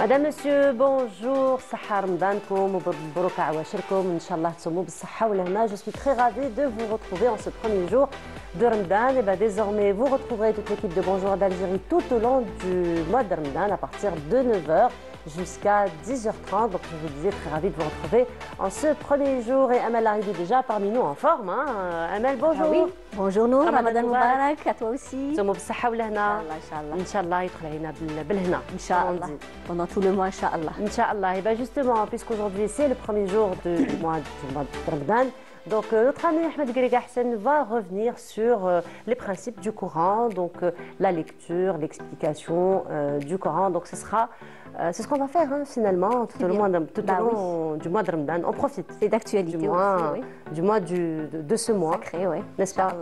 Madame, Monsieur, bonjour, صحة رمضانكم ومبروك عواشركم إن شاء الله تصوموا بالصحة والهنا. Je suis très ravie de vous retrouver en ce premier jour de Ramadan. Et bien désormais, vous retrouverez toute l'équipe de Bonjour d'Algérie tout au long du mois de Ramadan à partir de 9h jusqu'à 10h30. Donc je vous disais, très ravie de vous retrouver en ce premier jour. Et Amel arrive déjà parmi nous en forme. Amel, bonjour. Ah oui. Bonjour Nour, Ramadan Moubarak, à toi aussi. تصوموا بالصحة والهنا. إن إن شاء الله. شاء الله يدخل علينا بالهنا. إن شاء الله. Pendant tout le mois, Inch'Allah. Inch'Allah. Et bien justement, puisqu'aujourd'hui c'est le premier jour du mois de Ramadan, donc notre ami Ahmed Grega Hassan va revenir sur les principes du Coran, donc la lecture, l'explication du Coran. Donc c'est ce qu'on va faire finalement tout au long du mois de Ramadan. On profite. C'est d'actualité aussi, du mois de ce mois. Sacré, oui. N'est-ce pas?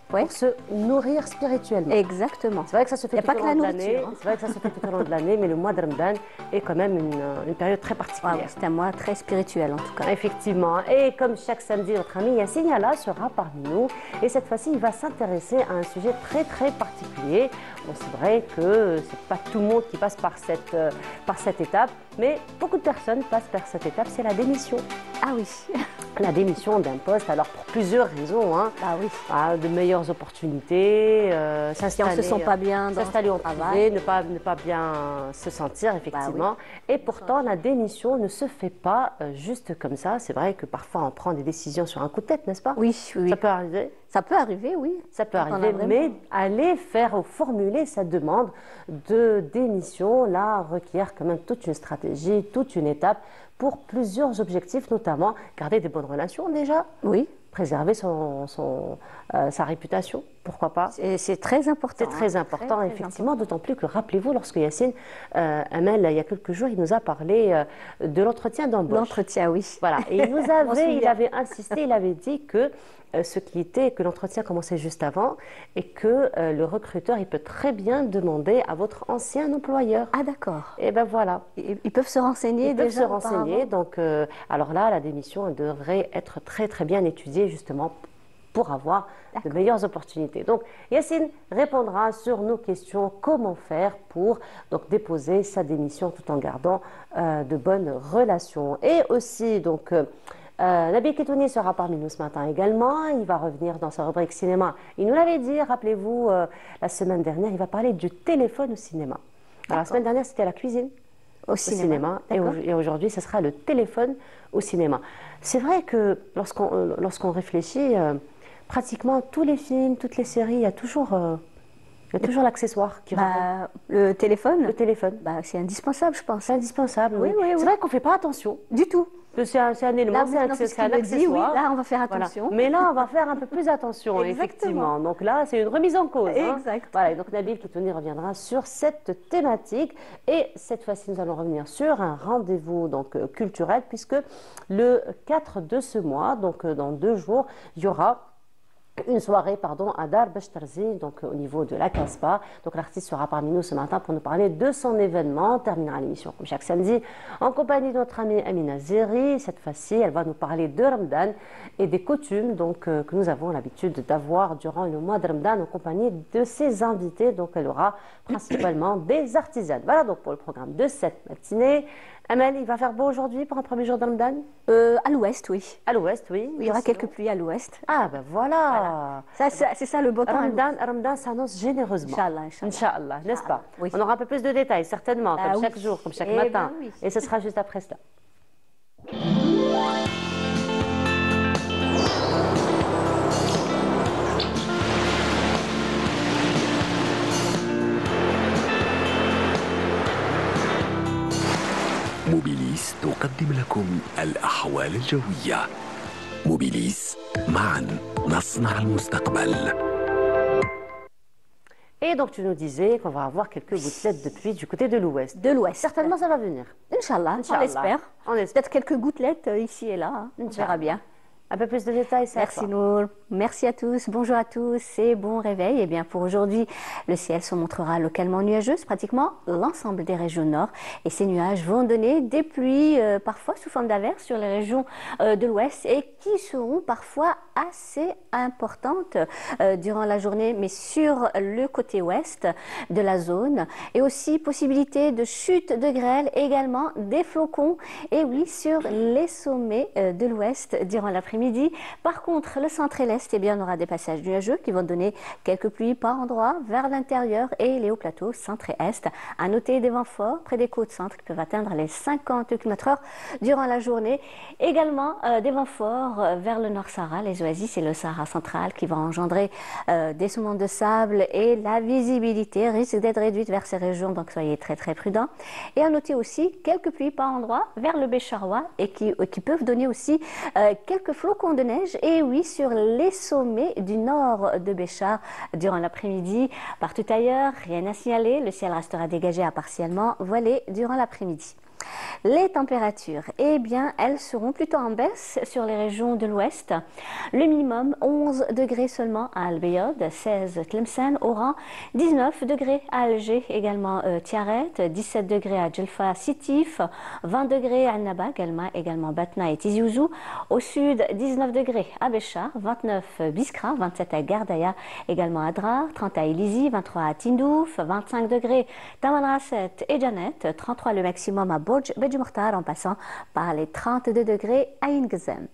Pour se nourrir spirituellement. Exactement. C'est vrai que ça se fait tout au long de l'année. C'est vrai que ça se fait tout au long de l'année, mais le mois de Ramadan est quand même une période très particulière. C'est un mois très spirituel en tout cas. Effectivement. Et comme chaque samedi, notre ami Yassine Yalla sera parmi nous. Et cette fois-ci, il va s'intéresser à un sujet très très particulier. Bon, c'est vrai que c'est pas tout le monde qui passe par cette étape, mais beaucoup de personnes passent par cette étape, c'est la démission. Ah oui. La démission d'un poste, alors pour plusieurs raisons. Ah oui. De meilleures opportunités, s'installer, si on ne se sent pas bien s'installer en privé, ne pas bien se sentir, effectivement. Oui. Et pourtant, la démission ne se fait pas juste comme ça. C'est vrai que parfois, on prend des décisions sur un coup de tête, n'est-ce pas? Oui, oui. Ça peut arriver. Ça peut arriver, oui. Ça peut arriver, mais aller faire ou formuler sa demande de démission, là, requiert quand même toute une stratégie, toute une étape pour plusieurs objectifs, notamment garder des bonnes relations déjà. Oui. Préserver sa réputation, pourquoi pas. C'est très important. C'est très important, très, effectivement, d'autant plus que, rappelez-vous, lorsque Yassine Amel, il y a quelques jours, il nous a parlé de l'entretien d'embauche. L'entretien, oui. Voilà, et il avait insisté, il avait dit que que l'entretien commençait juste avant et que le recruteur, il peut très bien demander à votre ancien employeur. Ah d'accord. Et ben voilà. Ils peuvent se renseigner déjà. Ils peuvent se renseigner, donc alors là, la démission, elle devrait être très très bien étudiée justement pour avoir de meilleures opportunités. Donc Yassine répondra sur nos questions, comment faire pour donc déposer sa démission tout en gardant de bonnes relations. Et aussi donc Nabil Ketouni sera parmi nous ce matin également. Il va revenir dans sa rubrique cinéma. Il nous l'avait dit, rappelez-vous, la semaine dernière, il va parler du téléphone au cinéma. Alors la semaine dernière, c'était la cuisine au cinéma. Et aujourd'hui, ce sera le téléphone au cinéma. C'est vrai que lorsqu'on réfléchit, pratiquement tous les films, toutes les séries, il y a toujours l'accessoire qui revient. Le téléphone. Le téléphone. C'est indispensable, je pense. C'est indispensable, oui. Oui. C'est vrai qu'on ne fait pas attention. Du tout. C'est un élément, c'est un accessoire. Oui, là, on va faire attention. Voilà. Mais là, on va faire un peu plus attention, effectivement. Donc là, c'est une remise en cause. Exact. Voilà, et donc Nabil Ketouni reviendra sur cette thématique. Et cette fois-ci, nous allons revenir sur un rendez-vous culturel, puisque le 4 de ce mois, donc dans 2 jours, il y aura une soirée à Dar Bechtarzi, donc au niveau de la Casbah. Donc l'artiste sera parmi nous ce matin pour nous parler de son événement. On terminera l'émission comme chaque samedi en compagnie de notre amie Amina Zeri. Cette fois-ci, elle va nous parler de Ramadan et des coutumes que nous avons l'habitude d'avoir durant le mois de Ramadan en compagnie de ses invités. Donc elle aura principalement des artisanes. Voilà donc pour le programme de cette matinée. Amel, il va faire beau aujourd'hui pour un premier jour de Ramadan? À l'ouest, oui. À l'ouest, oui. Il y aura quelques pluies à l'ouest. Ah ben voilà. C'est ça le beau temps. Ramadan s'annonce généreusement. Inch'Allah, n'est-ce pas? Oui. On aura un peu plus de détails, certainement, comme chaque jour, comme chaque matin. Oui. Et ce sera juste après cela. موبيليس تقدم لكم الأحوال الجوية. موبيليس، معا نصنع المستقبل. Et donc tu nous disais qu'on va avoir quelques gouttelettes de pluie du côté de l'ouest. De l'ouest. Certainement ça va venir. Inch'Allah, on l'espère. Peut-être quelques gouttelettes ici et là, on verra bien. Un peu plus de détails, c'est Merci Nour, merci à tous, bonjour à tous et bon réveil. Et bien pour aujourd'hui, le ciel se montrera localement nuageux, pratiquement l'ensemble des régions nord. Et ces nuages vont donner des pluies, parfois sous forme d'averses sur les régions de l'ouest et qui seront parfois assez importante durant la journée, mais sur le côté ouest de la zone. Et aussi possibilité de chute de grêle, également des flocons. Et oui, sur les sommets de l'ouest durant l'après-midi. Par contre, le centre et l'est, eh bien, on aura des passages nuageux qui vont donner quelques pluies par endroit vers l'intérieur et les hauts plateaux centre et est. À noter des vents forts près des côtes centres qui peuvent atteindre les 50 km/h durant la journée. Également des vents forts vers le Nord Sahara, les oasis et le Sahara central qui vont engendrer des souments de sable et la visibilité risque d'être réduite vers ces régions, donc soyez très très prudents. Et à noter aussi quelques pluies par endroit vers le Bécharois et qui peuvent donner aussi quelques flocons de neige, et oui, sur les sommets du nord de Béchar durant l'après-midi. Partout ailleurs, rien à signaler, le ciel restera dégagé à partiellement voilé durant l'après-midi. Les températures, eh bien, elles seront plutôt en baisse sur les régions de l'ouest. Le minimum, 11 degrés seulement à Al-Bayad, 16 Tlemcen, Oran, 19 degrés à Alger, également Tiaret, 17 degrés à Djelfa, Sitif, 20 degrés à Naba, également Batna et Tizi Ouzou. Au sud, 19 degrés à Béchar, 29 Biskra, 27 à Gardaya, également à Drar, 30 à Ilizi, 23 à Tindouf, 25 degrés Tamanrasset et Janet, 33 le maximum à Bodj Bedjmokhtar, en passant par les 32 degrés à Ingzem.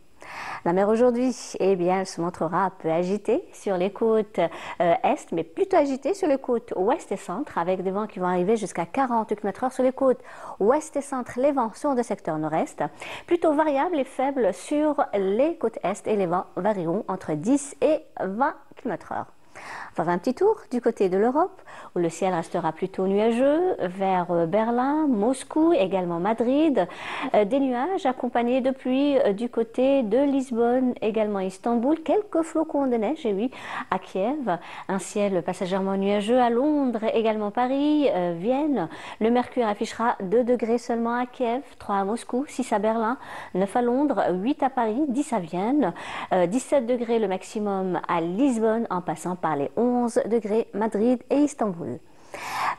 La mer aujourd'hui, eh bien, elle se montrera un peu agitée sur les côtes est, mais plutôt agitée sur les côtes ouest et centre, avec des vents qui vont arriver jusqu'à 40 km/h sur les côtes ouest et centre. Les vents sont de secteur nord-est, plutôt variables et faibles sur les côtes est, et les vents varieront entre 10 et 20 km/h. On va faire un petit tour du côté de l'Europe, où le ciel restera plutôt nuageux, vers Berlin, Moscou, également Madrid. Des nuages accompagnés de pluie du côté de Lisbonne, également Istanbul. Quelques flocons de neige, et oui, à Kiev. Un ciel passagèrement nuageux à Londres, également Paris, Vienne. Le mercure affichera 2 degrés seulement à Kiev, 3 à Moscou, 6 à Berlin, 9 à Londres, 8 à Paris, 10 à Vienne, 17 degrés le maximum à Lisbonne, en passant par les 11 degrés Madrid et Istanbul.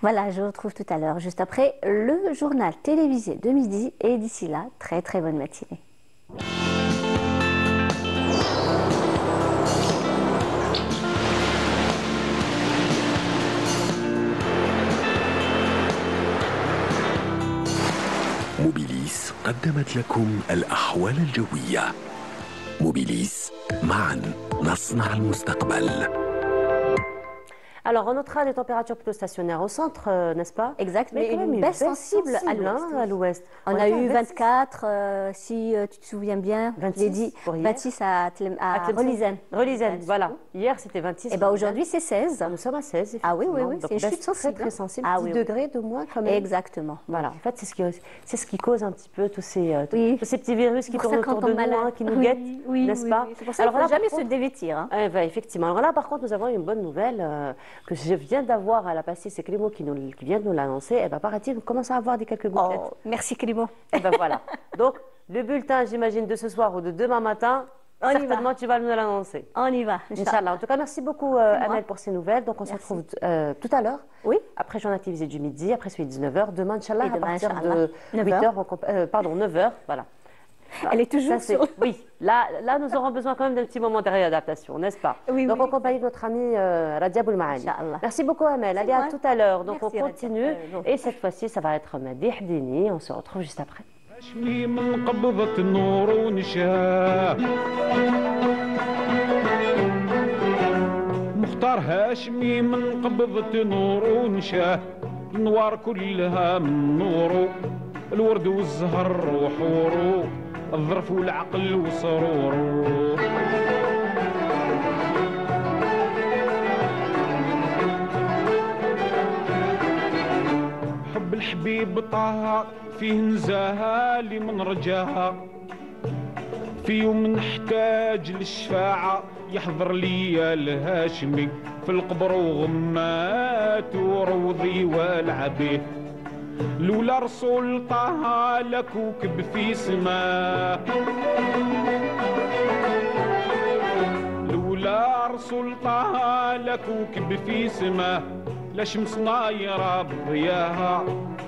Voilà, je vous retrouve tout à l'heure, juste après le journal télévisé de midi, et d'ici là, très très bonne matinée. موبيليس قدمت لكم الأحوال الجوية. موبيليس، معا نصنع المستقبل. Alors, on notera des températures plutôt stationnaires au centre, n'est-ce pas? Exact, mais une baisse sensible à l'ouest. On a eu 24, si tu te souviens bien, 26, 26 à Relisen. Relisen, voilà. Hier, c'était 26. Et bien aujourd'hui, c'est 16. Nous sommes à 16. Ah oui, oui, oui, c'est une chute sensible. Très, très sensible. 10 degrés de moins quand même. Exactement. Voilà, en fait, c'est ce qui cause un petit peu tous ces petits virus qui tournent autour de nous, qui nous guettent, n'est-ce pas? C'est pour ça qu'il ne faut jamais se dévêtir. Effectivement. Alors là, par contre, nous avons une bonne nouvelle que je viens d'avoir à la passer, c'est Clément qui vient de nous l'annoncer. Et bien, paraît-il, nous commençons à avoir quelques gouttelettes. Oh, merci Clément. Et ben voilà. Donc, le bulletin, j'imagine, de ce soir ou de demain matin, certainement, tu vas nous l'annoncer. On y va. Inch'Allah. En tout cas, merci beaucoup, Amel, pour ces nouvelles. Donc, on se retrouve tout à l'heure. Oui. Après, journal télévisé du midi, après celui de 19h. Demain, Inch'Allah, à partir de 8h, pardon, 9h. Voilà. Elle est toujours sur... Oui, là, nous aurons besoin quand même d'un petit moment de réadaptation, n'est-ce pas? Oui, donc, en compagnie de notre ami Radia Boulmaani. Merci beaucoup, Amel. Allez, à tout à l'heure. Donc, on continue. Et cette fois-ci, ça va être Madih Dini. On se retrouve juste après. مختار هاشمي من قبضة نور ونشاه النوار كلها من نورو الورد والزهر وحورو الظرف والعقل وسرورو حب الحبيب طه فيه نزاهة اللي من رجاها في يوم نحتاج للشفاعة يحضر لي الهاشمي في القبر وغمات وروضي والعبيه لولا رسول طه لكوكب في سماه لولا رسول طه لكوكب في سماه لا شمس نايرة بضياها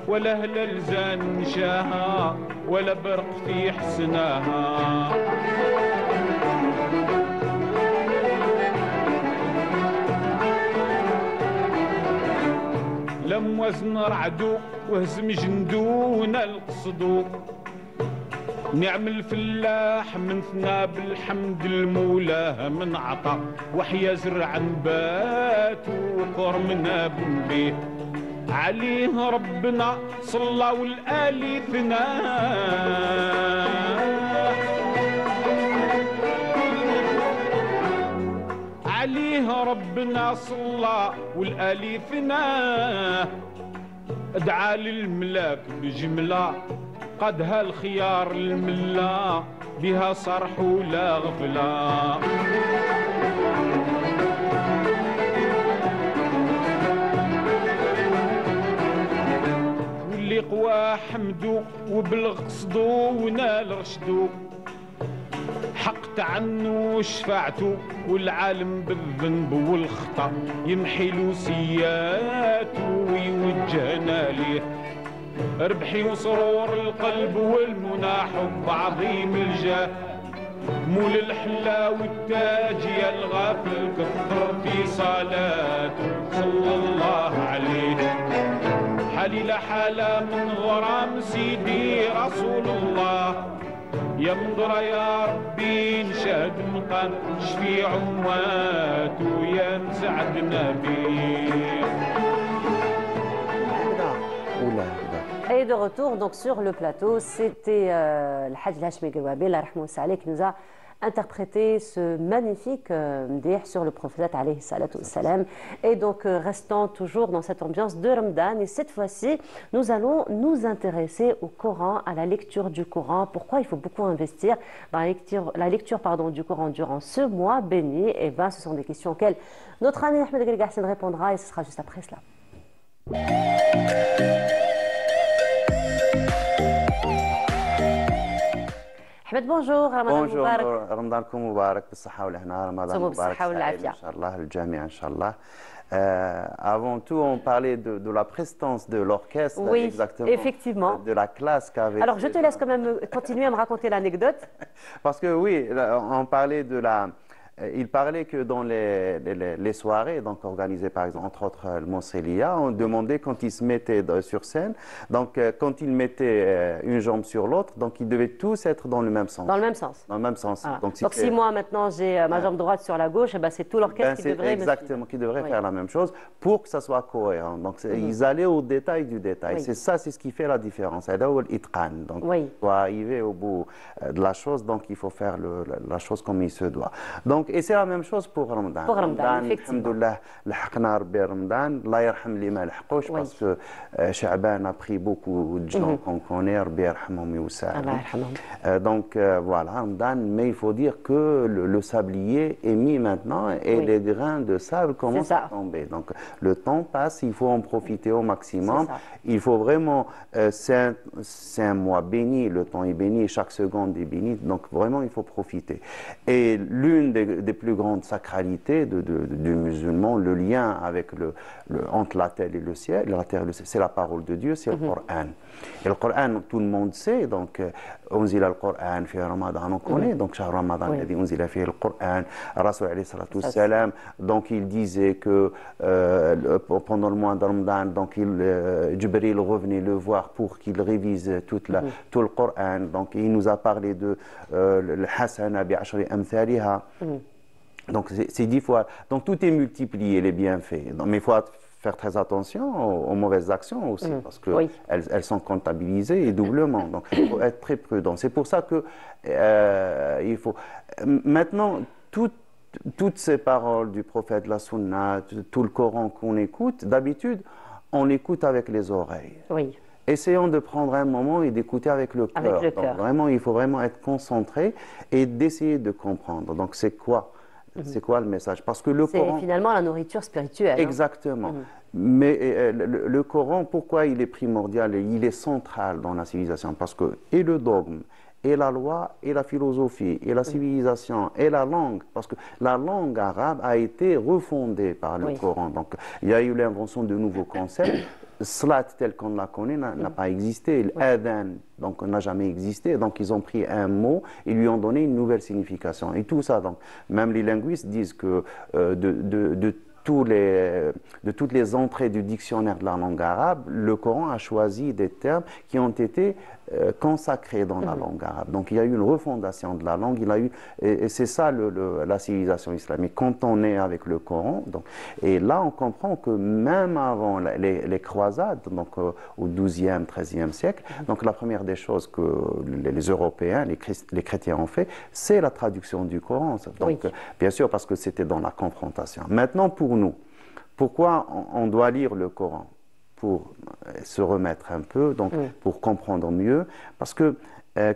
ولا هلال زان نشاها ولا برق في حسناها وزن رعدو وهزم جندو ونال قصدو نعم الفلاح من ثنى بالحمد المولاه من عطا وحيا زرع نبات وكرمنا بنبيه عليه ربنا صلى والآلي ثنا عليه ربنا صلى والآلي ثنا ادعى للملاك بجملة قدها الخيار الملا بها صرح ولا غفلة واللي قوى حمدو وبلغ قصدو ونال رشدو حقت عنه وشفعتو والعالم بالذنب والخطا يمحي له سياتو ويوجهنا ليه ربحي وسرور القلب والمنى حب عظيم الجاه مول الحلا والتاج يا الغافل كثر في صلاته صلى الله عليه حالي لحالة من غرام سيدي رسول الله يا مضرة يا ربي نشهد مقام شفي عماته يا مسعدنا بيه. Et de retour donc sur le plateau, c'était le Hajj Hashmi Gouabi, la Rahmous Saleh, qui nous a interprété ce magnifique mdih sur le prophète alayhi salatu wassalam. Et donc restant toujours dans cette ambiance de Ramadan, et cette fois-ci nous allons nous intéresser au Coran, à la lecture du Coran. Pourquoi il faut beaucoup investir dans la lecture du Coran durant ce mois béni? Et bien ce sont des questions auxquelles notre ami Ahmed Gargassen répondra, et ce sera juste après cela. Ahmed, bonjour, Ramadan Moubarak. Bonjour, Ramadankum Moubarak, بالصحة والهنا, Ramadan Moubarak, Inch'Allah, le Jami, Inch'Allah. Avant tout, on parlait de la prestance de l'orchestre, oui, exactement, effectivement. De la classe qu'avait. Alors, je te laisse quand même continuer à me raconter l'anecdote. Parce que oui, on parlait de la... Il parlait que dans les soirées, donc organisées par exemple, entre autres le Monsélia, on demandait quand ils se mettaient sur scène, donc quand ils mettaient une jambe sur l'autre, donc ils devaient tous être dans le même sens. Dans le même sens. Dans le même sens. Voilà. Donc si moi maintenant j'ai ma jambe droite sur la gauche, eh ben, c'est tout l'orchestre qui devrait exactement, qui devrait faire la même chose pour que ça soit cohérent. Donc ils allaient au détail du détail. C'est ça, c'est ce qui fait la différence. Donc pour arriver au bout de la chose, donc il faut faire la chose comme il se doit. Donc, et c'est la même chose pour Ramadan. Pour Ramadan, effectivement. Alhamdoulilah, l'haqna Rabbi Ramadan, Allah yarham li ma l'haqouch, parce que Sha'ban a pris beaucoup de gens qu'on connaît, Rabbi yarhamhum yusa'al. Donc voilà, Ramadan, mais il faut dire que le sablier est mis maintenant et les grains de sable commencent à tomber. Donc le temps passe, il faut en profiter au maximum. Il faut vraiment, c'est un mois béni, le temps est béni, chaque seconde est bénie, donc vraiment il faut profiter. Et l'une des plus grandes sacralités du musulman, le lien avec entre la terre et le ciel, c'est la parole de Dieu, c'est le Coran. Et le Coran, tout le monde sait, donc أنزل القرآن في رمضان, on connaît, donc شهر رمضان الذي أنزل فيه القرآن, Rasul alayhi salatu wassalam, donc il disait que pendant le mois de Ramadan, donc Jibril revenait le voir pour qu'il révise tout le Coran, donc il nous a parlé de le hasana bi ashri amthaliha. Donc c'est 10 fois, donc tout est multiplié, les bienfaits, mais il faut faire très attention aux mauvaises actions aussi, parce qu'elles elles sont comptabilisées et doublement, donc il faut être très prudent. C'est pour ça que il faut... Maintenant, toutes ces paroles du prophète, la sunna, tout le Coran qu'on écoute, d'habitude, on l'écoute avec les oreilles. Oui. Essayons de prendre un moment et d'écouter avec le cœur. Donc vraiment, il faut vraiment être concentré et d'essayer de comprendre. Donc c'est quoi? C'est quoi le message? Parce que le Coran... C'est finalement la nourriture spirituelle. Exactement. Mais le Coran, pourquoi il est primordial et il est central dans la civilisation? Parce que et le dogme, et la loi, et la philosophie, et la civilisation, et la langue, parce que la langue arabe a été refondée par le Coran. Donc il y a eu l'invention de nouveaux concepts. Salat tel qu'on la connaît n'a pas existé, l'adhan donc n'a jamais existé, donc ils ont pris un mot et lui ont donné une nouvelle signification et tout ça, donc même les linguistes disent que de toutes les entrées du dictionnaire de la langue arabe, le Coran a choisi des termes qui ont été consacrés dans la langue arabe. Donc il y a eu une refondation de la langue, et c'est ça la civilisation islamique. Quand on est avec le Coran, et là on comprend que même avant les croisades, donc au XIIe, XIIIe siècle, donc la première des choses que les Européens, les chrétiens ont fait, c'est la traduction du Coran. Donc bien sûr parce que c'était dans la confrontation. Maintenant pour nous, pourquoi on doit lire le Coran? Pour se remettre un peu, donc pour comprendre mieux, parce que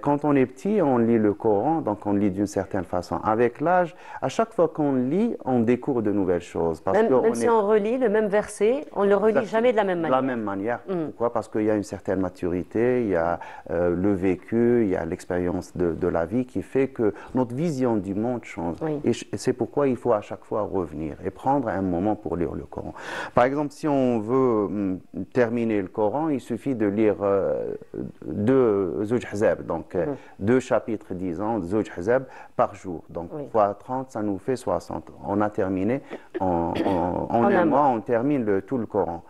quand on est petit, on lit le Coran, donc on lit d'une certaine façon. Avec l'âge, à chaque fois qu'on lit, on découvre de nouvelles choses. Parce même si on relit le même verset, on ne le relit jamais de la même manière. De la même manière. Pourquoi? Parce qu'il y a une certaine maturité, il y a le vécu, il y a l'expérience de la vie qui fait que notre vision du monde change. Et c'est pourquoi il faut à chaque fois revenir et prendre un moment pour lire le Coran. Par exemple, si on veut terminer le Coran, il suffit de lire 2 Zouj Hzab. Donc, 2 chapitres, disons, Zouj Hzab par jour. Donc, fois 30, ça nous fait 60. On a terminé. En un mois, on termine tout le Coran.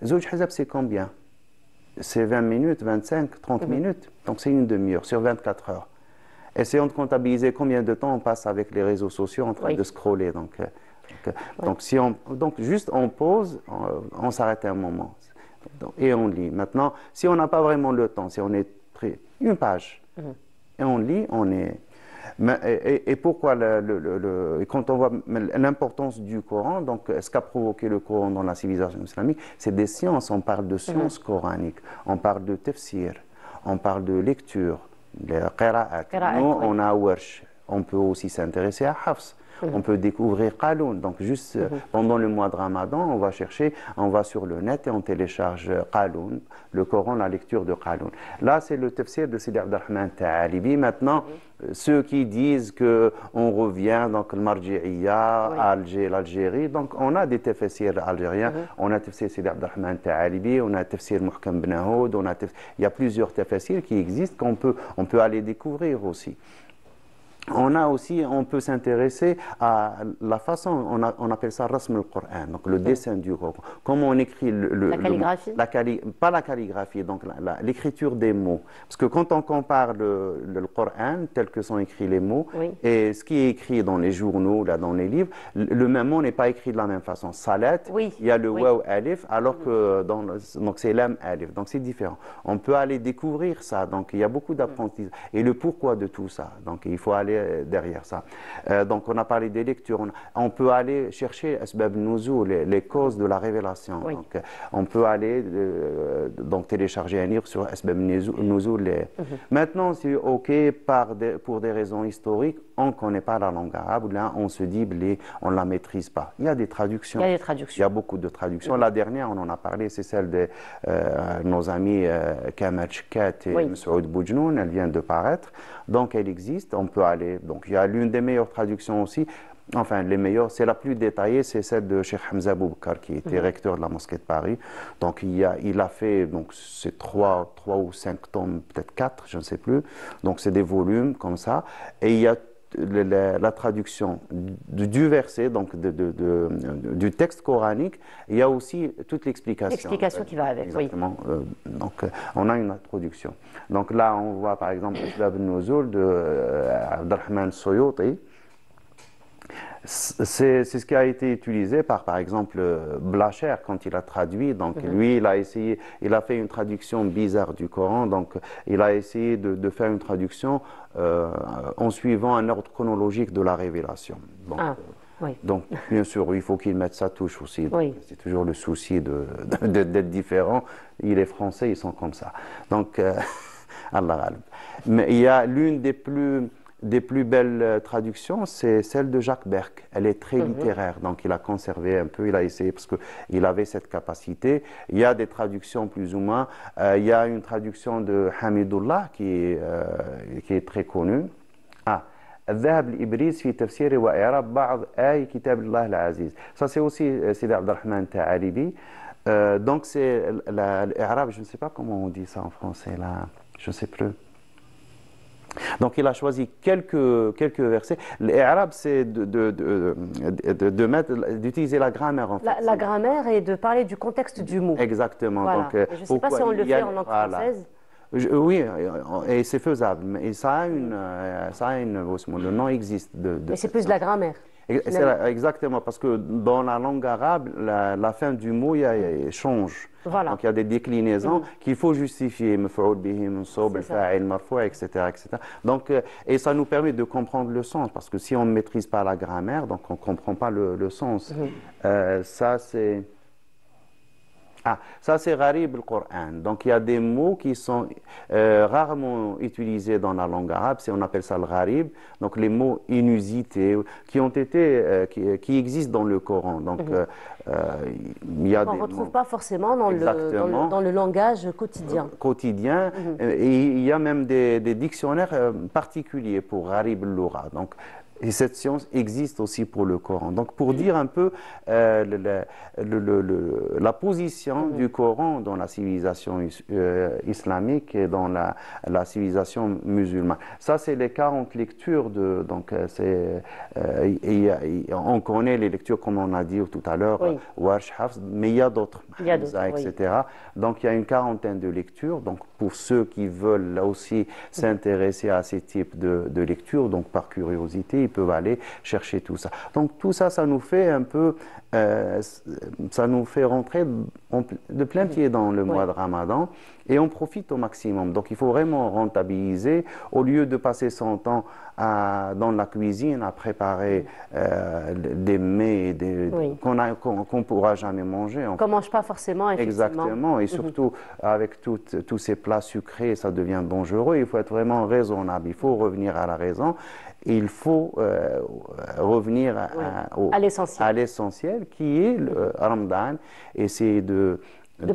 Zouj Hzab, c'est combien? C'est 20 minutes, 25, 30 minutes. Donc, c'est une demi-heure sur 24 heures. Essayons de comptabiliser combien de temps on passe avec les réseaux sociaux en train de scroller. Donc, juste on pose, on s'arrête un moment. Et on lit. Maintenant, si on n'a pas vraiment le temps, si on est pris une page, et on lit, on est... Et pourquoi, quand on voit l'importance du Coran, donc ce qu'a provoqué le Coran dans la civilisation islamique, c'est des sciences, on parle de sciences coraniques, on parle de tafsir, on parle de lecture, de qira'at. Nous, on a Warsh, on peut aussi s'intéresser à Hafs. On peut découvrir Qaloun. Donc, juste pendant le mois de Ramadan, on va chercher, on va sur le net et on télécharge Qaloun, le Coran, la lecture de Qaloun. Là, c'est le tafsir de Sidi Abdelrahman Ta'alibi. Maintenant, ceux qui disent qu'on revient, donc le Marji'iyya, l'Algérie, donc on a des tafsirs algériens, on a tafsir Sidi Abdelrahman Ta'alibi, on a tafsir Muhkam Ben Aoud, il y a plusieurs tafsirs qui existent qu'on peut aller découvrir aussi. On peut s'intéresser à la façon, on appelle ça Rasm al-Qur'an, donc le dessin du Coran. Comment on écrit la calligraphie? Pas la calligraphie, donc l'écriture des mots. Parce que quand on compare le Coran, tel que sont écrits les mots, et ce qui est écrit dans les journaux, là, dans les livres, le même mot n'est pas écrit de la même façon. Salat, il y a le waw alif, alors que donc c'est lam alif. Donc c'est différent. On peut aller découvrir ça. Donc il y a beaucoup d'apprentissage. Et le pourquoi de tout ça. Donc il faut aller derrière ça. Donc on a parlé des lectures, on peut aller chercher Asbab Nuzul, les causes de la révélation. Donc, on peut aller donc télécharger un livre sur Asbab Nuzul. Maintenant, c'est OK pour des raisons historiques, on ne connaît pas la langue arabe, là on se dit on ne la maîtrise pas. Il y a des traductions. Il y a beaucoup de traductions. La dernière, on en a parlé, c'est celle de nos amis Kamal Chkat et Msoud Boujnoun, elle vient de paraître. Donc elle existe, on peut aller. Donc il y a l'une des meilleures traductions aussi, enfin les meilleures, c'est la plus détaillée, c'est celle de Cheikh Hamza Boubkar qui était recteur de la mosquée de Paris. Donc il a fait, donc c'est 3 ou 5 tomes, peut-être 4, je ne sais plus. Donc c'est des volumes comme ça. Et il y a la traduction du verset, donc du texte coranique, il y a aussi toute l'explication. L'explication qui va avec, exactement. Donc, on a une introduction. Donc là, on voit par exemple Asbab al-Nuzul de Abdelrahman Soyouti. C'est ce qui a été utilisé par exemple, Blacher quand il a traduit. Donc, lui, il a fait une traduction bizarre du Coran. Donc, il a essayé de faire une traduction en suivant un ordre chronologique de la révélation. Donc, donc bien sûr, il faut qu'il mette sa touche aussi. C'est toujours le souci d'être différent. Il est français, ils sont comme ça. Donc, Allah. Mais il y a l'une des plus belles traductions, c'est celle de Jacques Berck. Elle est très littéraire, donc il a conservé un peu, il a essayé parce qu'il avait cette capacité. Il y a des traductions plus ou moins. Il y a une traduction de Hamidullah qui est très connue. الذهب الإبريز في تفسير وإعراب بعض آي كتاب الله العزيز. Ça c'est aussi Sidi Abdelrahman Ta'alibi. Donc c'est l'Arabe, je ne sais pas comment on dit ça en français là, je ne sais plus. Donc il a choisi quelques versets. L'Arab, c'est d'utiliser la grammaire en fait. La grammaire et de parler du contexte du mot. Exactement. Voilà. Donc, je ne sais pas si on le fait en langue française. Oui, et c'est faisable. Mais le nom existe. Mais c'est plus de la grammaire. Exactement, parce que dans la langue arabe, la fin du mot change. Voilà. Donc il y a des déclinaisons qu'il faut justifier, etc., etc. Donc, et ça nous permet de comprendre le sens, parce que si on ne maîtrise pas la grammaire, donc on ne comprend pas le sens. Ça c'est gharib le Coran. Donc il y a des mots qui sont rarement utilisés dans la langue arabe, on appelle ça le gharib. Donc les mots inusités qui ont été, qui existent dans le Coran. Donc il y a on ne retrouve pas forcément dans le langage quotidien. Et il y a même des dictionnaires particuliers pour gharib al-lugha. Donc et cette science existe aussi pour le Coran. Donc, pour dire un peu la position du Coran dans la civilisation islamique et dans la civilisation musulmane. Ça, c'est les 40 lectures. Donc, on connaît les lectures, comme on a dit tout à l'heure, Warsh, Hafs, mais il y a d'autres, etc. Donc, il y a une quarantaine de lectures. Donc, pour ceux qui veulent là aussi s'intéresser à ces types de lectures, donc par curiosité, ils peuvent aller chercher tout ça. Donc tout ça, ça nous fait un peu, ça nous fait rentrer de plein pied dans le mois de Ramadan et on profite au maximum. Donc il faut vraiment rentabiliser au lieu de passer son temps dans la cuisine à préparer des mets qu'on ne pourra jamais manger. Qu'on ne mange pas forcément, effectivement. Exactement, et surtout avec tous ces plats sucrés, ça devient dangereux. Il faut être vraiment raisonnable, il faut revenir à la raison. Il faut revenir à l'essentiel qui est le Ramadan, et c'est de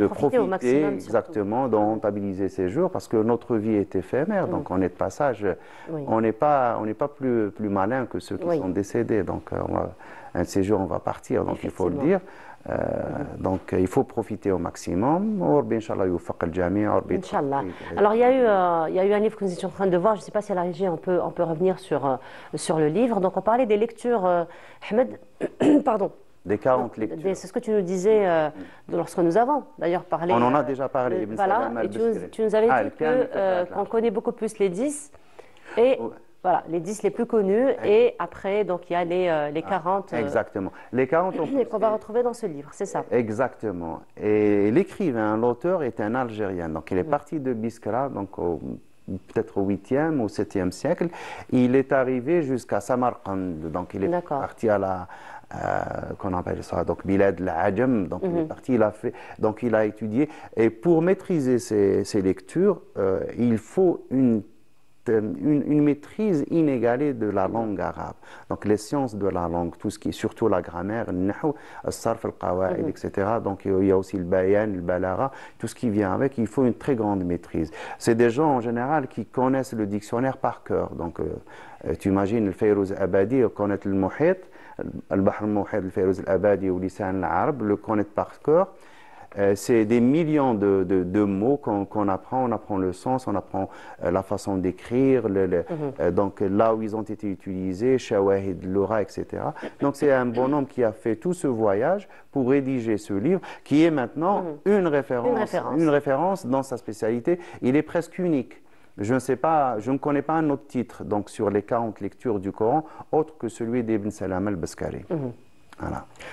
profiter au maximum, exactement, de rentabiliser ces jours, parce que notre vie est éphémère, donc on est de passage, on n'est pas plus malin que ceux qui sont décédés, donc un de ces jours on va partir, donc il faut le dire. Donc il faut profiter au maximum. Inch'Allah. Alors il y a eu un livre que nous étions en train de voir, je ne sais pas si à la régie on peut revenir sur le livre. Donc on parlait des lectures, Ahmed, pardon. Des 40 lectures. C'est ce que tu nous disais lorsque nous avons d'ailleurs parlé. On en a déjà parlé. Voilà, et tu nous avais dit qu'on connaît beaucoup plus les 10 et... Voilà, les 10 les plus connus, et après, donc, il y a les 40. Exactement. Les 40 qu'on va retrouver dans ce livre, c'est ça. Exactement. Et l'écrivain, l'auteur, est un Algérien. Donc, il est parti de Biskra, donc peut-être au 8e ou 7e siècle. Il est arrivé jusqu'à Samarkand. Donc, il est parti à la... qu'on appelle ça, donc Bilad al-Ajam, donc il est parti, donc il a étudié. Et pour maîtriser ces lectures, il faut une maîtrise inégalée de la langue arabe. Donc les sciences de la langue, tout ce qui est surtout la grammaire, le nahu, le sarf, le qawaid, etc. Donc il y a aussi le bayan, le balara, tout ce qui vient avec, il faut une très grande maîtrise. C'est des gens en général qui connaissent le dictionnaire par cœur. Donc tu imagines le Fayrouz Abadi connaître le Muhit, le Bahr al-Muhit, le Fayrouz Abadi ou Lisan al-Arab, le connaître par cœur. C'est des millions de mots qu'on apprend. On apprend le sens, on apprend la façon d'écrire, donc là où ils ont été utilisés, shawahid, l'aura, etc. Donc c'est un bonhomme qui a fait tout ce voyage pour rédiger ce livre, qui est maintenant une référence dans sa spécialité. Il est presque unique. Je ne connais pas un autre titre donc, sur les 40 lectures du Coran, autre que celui d'Ibn Salam al-Baskari.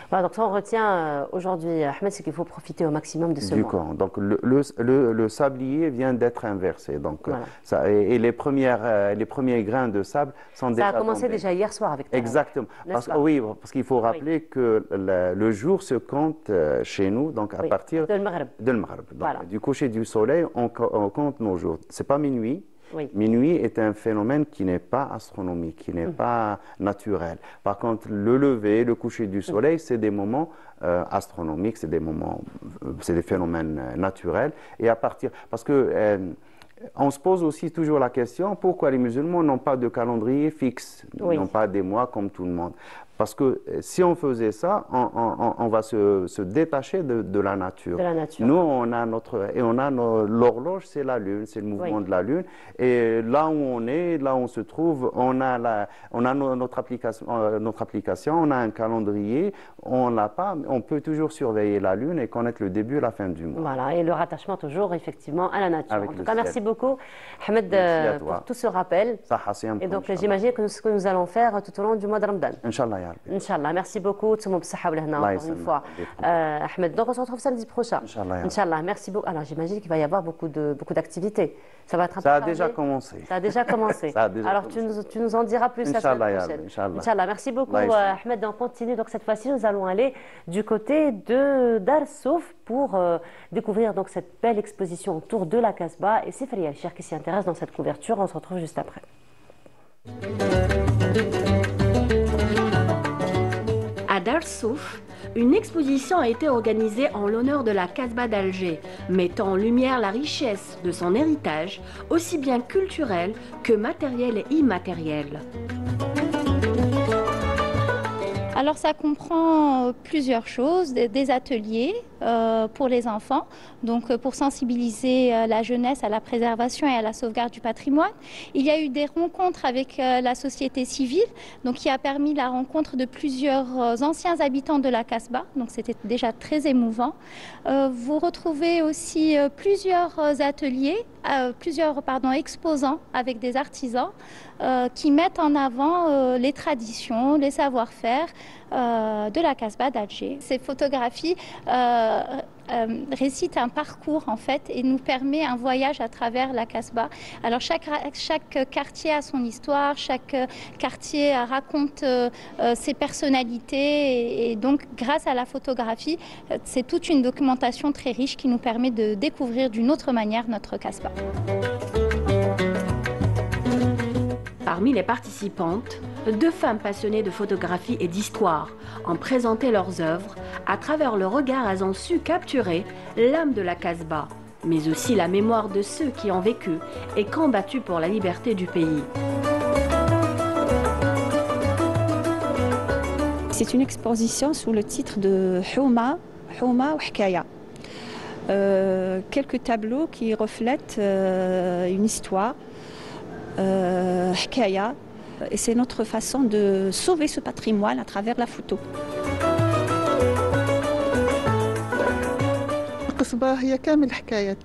Voilà, donc ça on retient aujourd'hui, Ahmed, c'est qu'il faut profiter au maximum de ce du Coran. Donc le sablier vient d'être inversé. Donc, et les premiers grains de sable sont déjà tombés. Ça a commencé déjà hier soir avec toi. Exactement. Parce qu'il faut rappeler que le jour se compte chez nous donc à partir de Maghreb. Du coucher du soleil, on compte nos jours. Ce n'est pas minuit. Minuit est un phénomène qui n'est pas astronomique, qui n'est pas naturel. Par contre, le lever, le coucher du soleil, c'est des moments astronomiques, c'est des phénomènes naturels. Et à partir, parce que on se pose aussi toujours la question, pourquoi les musulmans n'ont pas de calendrier fixe, n'ont pas des mois comme tout le monde? Parce que si on faisait ça, on va se détacher de la nature. De la nature. Nous, on a l'horloge, c'est la Lune, c'est le mouvement de la Lune. Et là où on est, là où on se trouve, on a notre application, on a un calendrier, on l'a pas, on peut toujours surveiller la Lune et connaître le début et la fin du mois. Voilà, et le rattachement toujours effectivement à la nature. Avec en tout cas, merci beaucoup, Ahmed, pour tout ce rappel. Et donc, j'imagine que ce que nous allons faire tout au long du mois de Ramadan. Inch'Allah, ya Rabbi. Inch'Allah, merci beaucoup. Encore une fois. Ahmed, donc on se retrouve samedi prochain. Inch'Allah, merci beaucoup. Alors, j'imagine qu'il va y avoir beaucoup d'activités. Ça va être un peu Ça a déjà commencé. Ça a déjà commencé. Alors, tu nous en diras plus la semaine prochaine. Inch'Allah, merci beaucoup, Ahmed. On continue. Donc, cette fois-ci, nous allons aller du côté de Dar Souf pour découvrir donc cette belle exposition autour de la Casbah. Et c'est Faria Cher qui s'y intéresse dans cette couverture. On se retrouve juste après. À Dar Souf, une exposition a été organisée en l'honneur de la Casbah d'Alger, mettant en lumière la richesse de son héritage, aussi bien culturel que matériel et immatériel. Alors ça comprend plusieurs choses, des ateliers pour les enfants, donc pour sensibiliser la jeunesse à la préservation et à la sauvegarde du patrimoine. Il y a eu des rencontres avec la société civile, donc qui a permis la rencontre de plusieurs anciens habitants de la Casbah, donc c'était déjà très émouvant. Vous retrouvez aussi plusieurs ateliers, plusieurs exposants avec des artisans qui mettent en avant les traditions, les savoir-faire de la Casbah d'Alger. Ces photographies récitent un parcours en fait et nous permet un voyage à travers la Casbah. Alors chaque quartier a son histoire, chaque quartier raconte ses personnalités et donc grâce à la photographie, c'est toute une documentation très riche qui nous permet de découvrir d'une autre manière notre Casbah. Parmi les participantes, 2 femmes passionnées de photographie et d'histoire ont présenté leurs œuvres à travers le regard elles ont su capturer l'âme de la Casbah, mais aussi la mémoire de ceux qui ont vécu et combattu pour la liberté du pays. C'est une exposition sous le titre de Houma ou Hkaya. Quelques tableaux qui reflètent une histoire. Hkaya, et c'est notre façon de sauver ce patrimoine à travers la photo. القصبة هي كامل حكايات.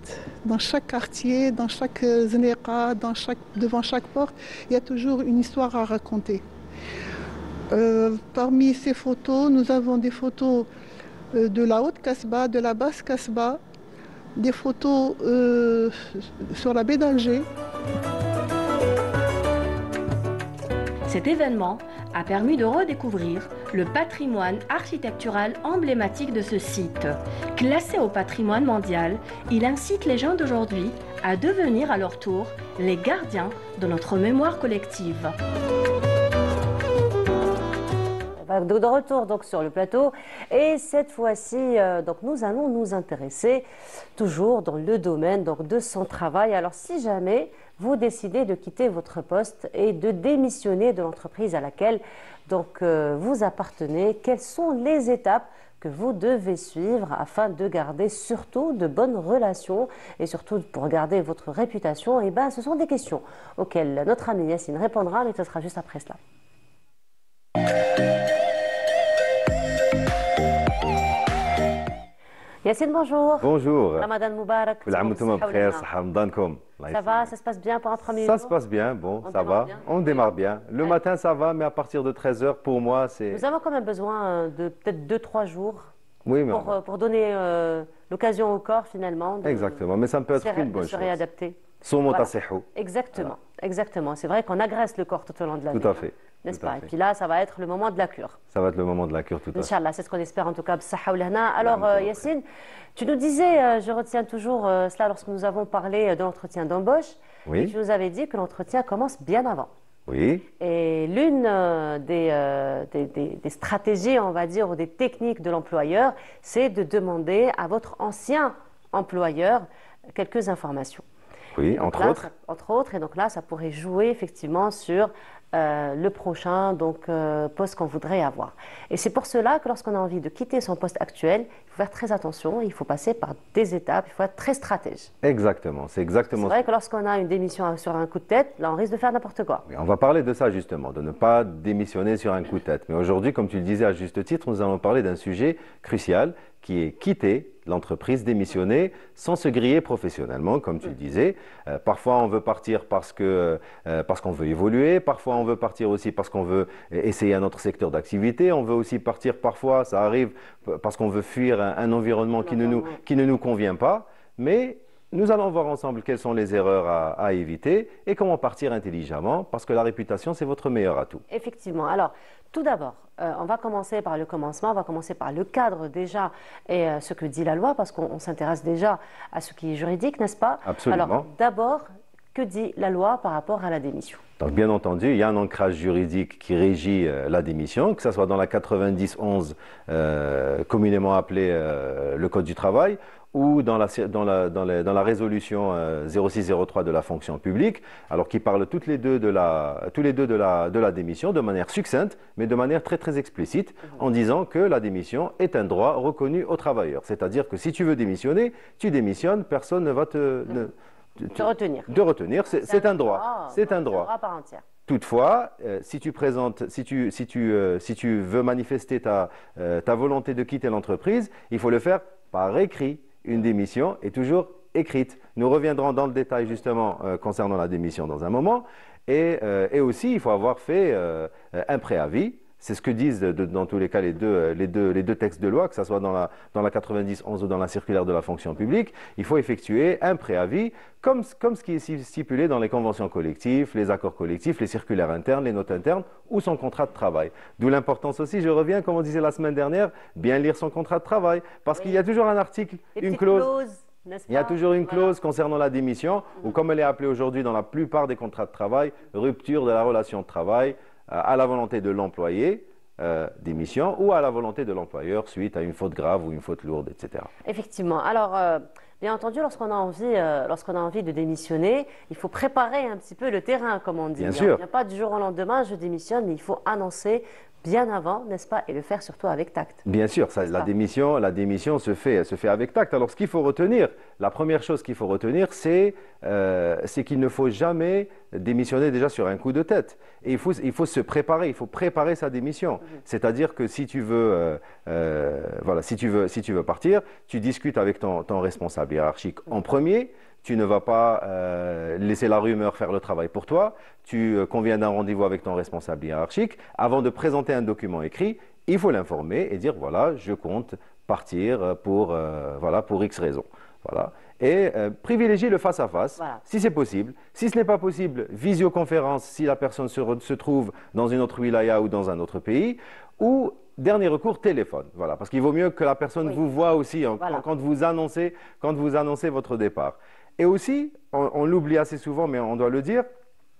Dans chaque quartier, dans chaque znéqa, devant chaque porte, il y a toujours une histoire à raconter. Parmi ces photos, nous avons des photos de la haute Casbah, de la basse Casbah, des photos sur la baie d'Alger. Cet événement a permis de redécouvrir le patrimoine architectural emblématique de ce site. Classé au patrimoine mondial, il incite les gens d'aujourd'hui à devenir à leur tour les gardiens de notre mémoire collective. De retour donc sur le plateau et cette fois-ci donc nous allons nous intéresser toujours dans le domaine donc de son travail. Alors si jamais vous décidez de quitter votre poste et de démissionner de l'entreprise à laquelle donc vous appartenez, quelles sont les étapes que vous devez suivre afin de garder surtout de bonnes relations et surtout pour garder votre réputation? Et ben ce sont des questions auxquelles notre ami Yassine répondra, mais ce sera juste après cela. Yassine, bonjour. Bonjour. Ramadan Moubarak. Ça va, ça se passe bien pendant 3 minutes? Ça se passe bien, bon, ça va. On démarre bien. Le matin, ça va, mais à partir de 13h, pour moi, c'est... Nous avons quand même besoin de peut-être 2-3 jours pour donner l'occasion au corps, finalement. Exactement, mais ça peut être une bonne chose. Se réadapter. Voilà. Exactement, exactement. C'est vrai qu'on agresse le corps tout au long de la vie. Tout à fait. N'est-ce pas? Et puis là, ça va être le moment de la cure. Ça va être le moment de la cure, tout à fait. Inch'Allah, c'est ce qu'on espère en tout cas. Alors, Yassine, tu nous disais, je retiens toujours cela lorsque nous avons parlé de l'entretien d'embauche. Oui. Et tu nous avais dit que l'entretien commence bien avant. Oui. Et l'une des stratégies, on va dire, ou des techniques de l'employeur, c'est de demander à votre ancien employeur quelques informations. Oui, entre autres. Entre autres, et donc là, ça pourrait jouer effectivement sur le prochain poste qu'on voudrait avoir. Et c'est pour cela que lorsqu'on a envie de quitter son poste actuel, il faut faire très attention, il faut passer par des étapes, il faut être très stratège. Exactement, c'est exactement ça. C'est vrai que lorsqu'on a une démission sur un coup de tête, là on risque de faire n'importe quoi. Oui, on va parler de ça justement, de ne pas démissionner sur un coup de tête. Mais aujourd'hui, comme tu le disais à juste titre, nous allons parler d'un sujet crucial qui est quitter l'entreprise, démissionner sans se griller professionnellement, comme tu le disais. Parfois, on veut partir parce qu'on veut évoluer. Parfois, on veut partir aussi parce qu'on veut essayer un autre secteur d'activité. On veut aussi partir parfois, ça arrive, parce qu'on veut fuir un environnement qui ne nous convient pas. Mais nous allons voir ensemble quelles sont les erreurs à éviter et comment partir intelligemment, parce que la réputation, c'est votre meilleur atout. Effectivement. Alors, tout d'abord, on va commencer par le commencement, on va commencer par le cadre déjà et ce que dit la loi, parce qu'on s'intéresse déjà à ce qui est juridique, n'est-ce pas? Absolument. Alors, d'abord, que dit la loi par rapport à la démission? Donc, bien entendu, il y a un ancrage juridique qui régit la démission, que ce soit dans la 90-11, communément appelée le Code du travail, ou dans la résolution 0603 de la fonction publique, alors qui parle tous les deux de la démission de manière succincte, mais de manière très très explicite, en disant que la démission est un droit reconnu aux travailleurs. C'est-à-dire que si tu veux démissionner, tu démissionnes, personne ne va te retenir. C'est un droit. C'est un droit. Par entière. Toutefois, si tu veux manifester ta volonté de quitter l'entreprise, il faut le faire par écrit. Une démission est toujours écrite. Nous reviendrons dans le détail justement concernant la démission dans un moment. Et aussi, il faut avoir fait un préavis. C'est ce que disent dans tous les cas les deux textes de loi, que ce soit dans la 90-11 ou dans la circulaire de la fonction publique. Il faut effectuer un préavis comme ce qui est stipulé dans les conventions collectives, les accords collectifs, les circulaires internes, les notes internes ou son contrat de travail. D'où l'importance aussi, je reviens, comme on disait la semaine dernière, bien lire son contrat de travail. Parce qu'il y a toujours un article, une clause. Il y a toujours une clause concernant la démission, ou comme elle est appelée aujourd'hui dans la plupart des contrats de travail, rupture de la relation de travail, à la volonté de l'employé, démission, ou à la volonté de l'employeur suite à une faute grave ou une faute lourde, etc. Effectivement. Alors, bien entendu, lorsqu'on a envie de démissionner, il faut préparer un petit peu le terrain, comme on dit. Bien sûr. Il n'y a pas du jour au lendemain, je démissionne, mais il faut annoncer bien avant, n'est-ce pas, et le faire surtout avec tact. Bien sûr, la démission se fait avec tact. Alors, ce qu'il faut retenir, la première chose qu'il faut retenir, c'est qu'il ne faut jamais démissionner déjà sur un coup de tête. Et il faut se préparer, il faut préparer sa démission. C'est-à-dire que si tu veux partir, tu discutes avec ton responsable hiérarchique en premier. Tu ne vas pas laisser la rumeur faire le travail pour toi. Tu conviens d'un rendez-vous avec ton responsable hiérarchique. Avant de présenter un document écrit, il faut l'informer et dire voilà, je compte partir pour X raisons. Voilà. Et privilégier le face-à-face, si c'est possible. Si ce n'est pas possible, visioconférence si la personne se trouve dans une autre wilaya ou dans un autre pays. Ou dernier recours, téléphone. Voilà, parce qu'il vaut mieux que la personne vous voit aussi quand vous annoncez votre départ. Et aussi, on l'oublie assez souvent, mais on doit le dire,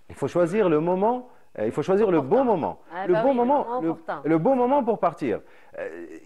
il faut choisir le moment, il faut choisir le bon moment. Le bon moment pour partir.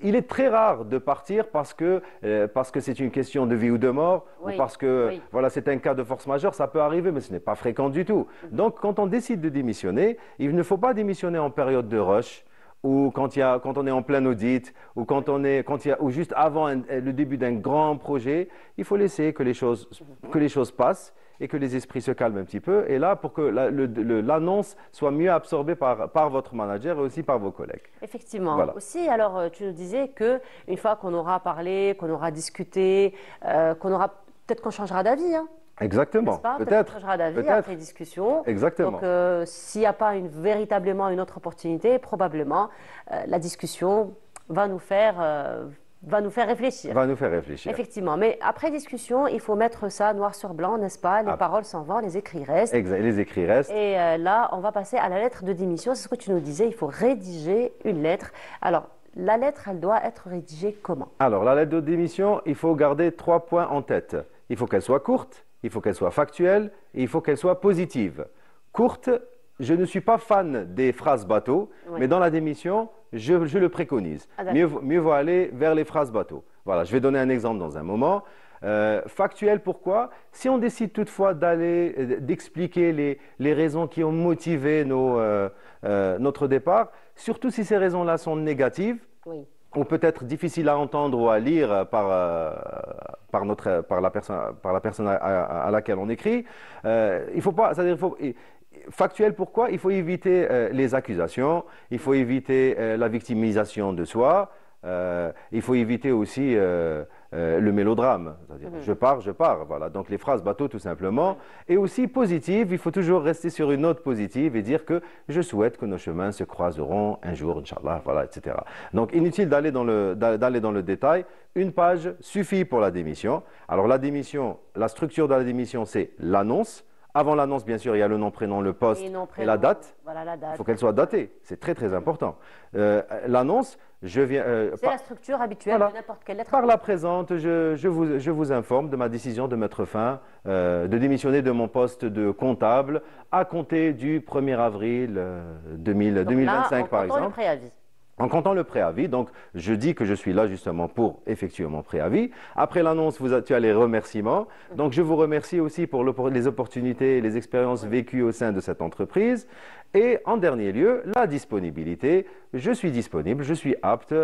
Il est très rare de partir parce que c'est une question de vie ou de mort, ou parce que c'est un cas de force majeure, ça peut arriver, mais ce n'est pas fréquent du tout. Donc, quand on décide de démissionner, il ne faut pas démissionner en période de rush, ou quand on est en plein audit, ou ou juste avant le début d'un grand projet. Il faut laisser que les choses passent et que les esprits se calment un petit peu. Et là, pour que l'annonce soit mieux absorbée par votre manager et aussi par vos collègues. Effectivement. Voilà. Aussi, alors, tu nous disais qu'une fois qu'on aura parlé, qu'on aura discuté, peut-être qu'on changera d'avis, hein. Exactement. Peut-être changera d'avis après discussion. Exactement. Donc, s'il n'y a pas véritablement une autre opportunité, probablement la discussion va nous faire réfléchir. Va nous faire réfléchir. Effectivement. Mais après discussion, il faut mettre ça noir sur blanc, n'est-ce pas? Les paroles s'en vont, les écrits restent. Exact. Les écrits restent. Et là, on va passer à la lettre de démission. C'est ce que tu nous disais. Il faut rédiger une lettre. Alors, la lettre, elle doit être rédigée comment? Alors, la lettre de démission, il faut garder 3 points en tête. Il faut qu'elle soit courte. Il faut qu'elle soit factuelle et il faut qu'elle soit positive. Courte, je ne suis pas fan des phrases bateau, mais dans la démission, je le préconise. Mieux vaut aller vers les phrases bateau. Voilà, je vais donner un exemple dans un moment. Factuel, pourquoi? Si on décide toutefois d'expliquer les raisons qui ont motivé notre départ, surtout si ces raisons-là sont négatives, oui, ou peut-être difficiles à entendre ou à lire par la personne à laquelle on écrit, il faut pas, c'est-à-dire, factuel, pourquoi? Il faut éviter les accusations, il faut éviter la victimisation de soi, il faut éviter aussi le mélodrame, c'est-à-dire je pars, voilà. Donc les phrases bateau tout simplement. Et aussi positive, il faut toujours rester sur une note positive et dire que je souhaite que nos chemins se croiseront un jour, Inch'Allah, voilà, etc. Donc inutile d'aller dans le détail. Une page suffit pour la démission. Alors la démission, la structure de la démission, c'est l'annonce. Avant l'annonce, bien sûr, il y a le nom, prénom, le poste et la date. Voilà, la date. Il faut qu'elle soit datée. C'est très, très important. L'annonce, c'est la structure habituelle de n'importe quelle lettre. Par la présente, je vous informe de ma décision de mettre fin, de démissionner de mon poste de comptable à compter du 1er avril 2025, par exemple. Le préavis. En comptant le préavis, donc je dis que je suis là justement pour effectuer mon préavis. Après l'annonce, tu as les remerciements. Donc je vous remercie aussi pour les opportunités et les expériences vécues au sein de cette entreprise. Et en dernier lieu, la disponibilité. Je suis disponible, je suis apte,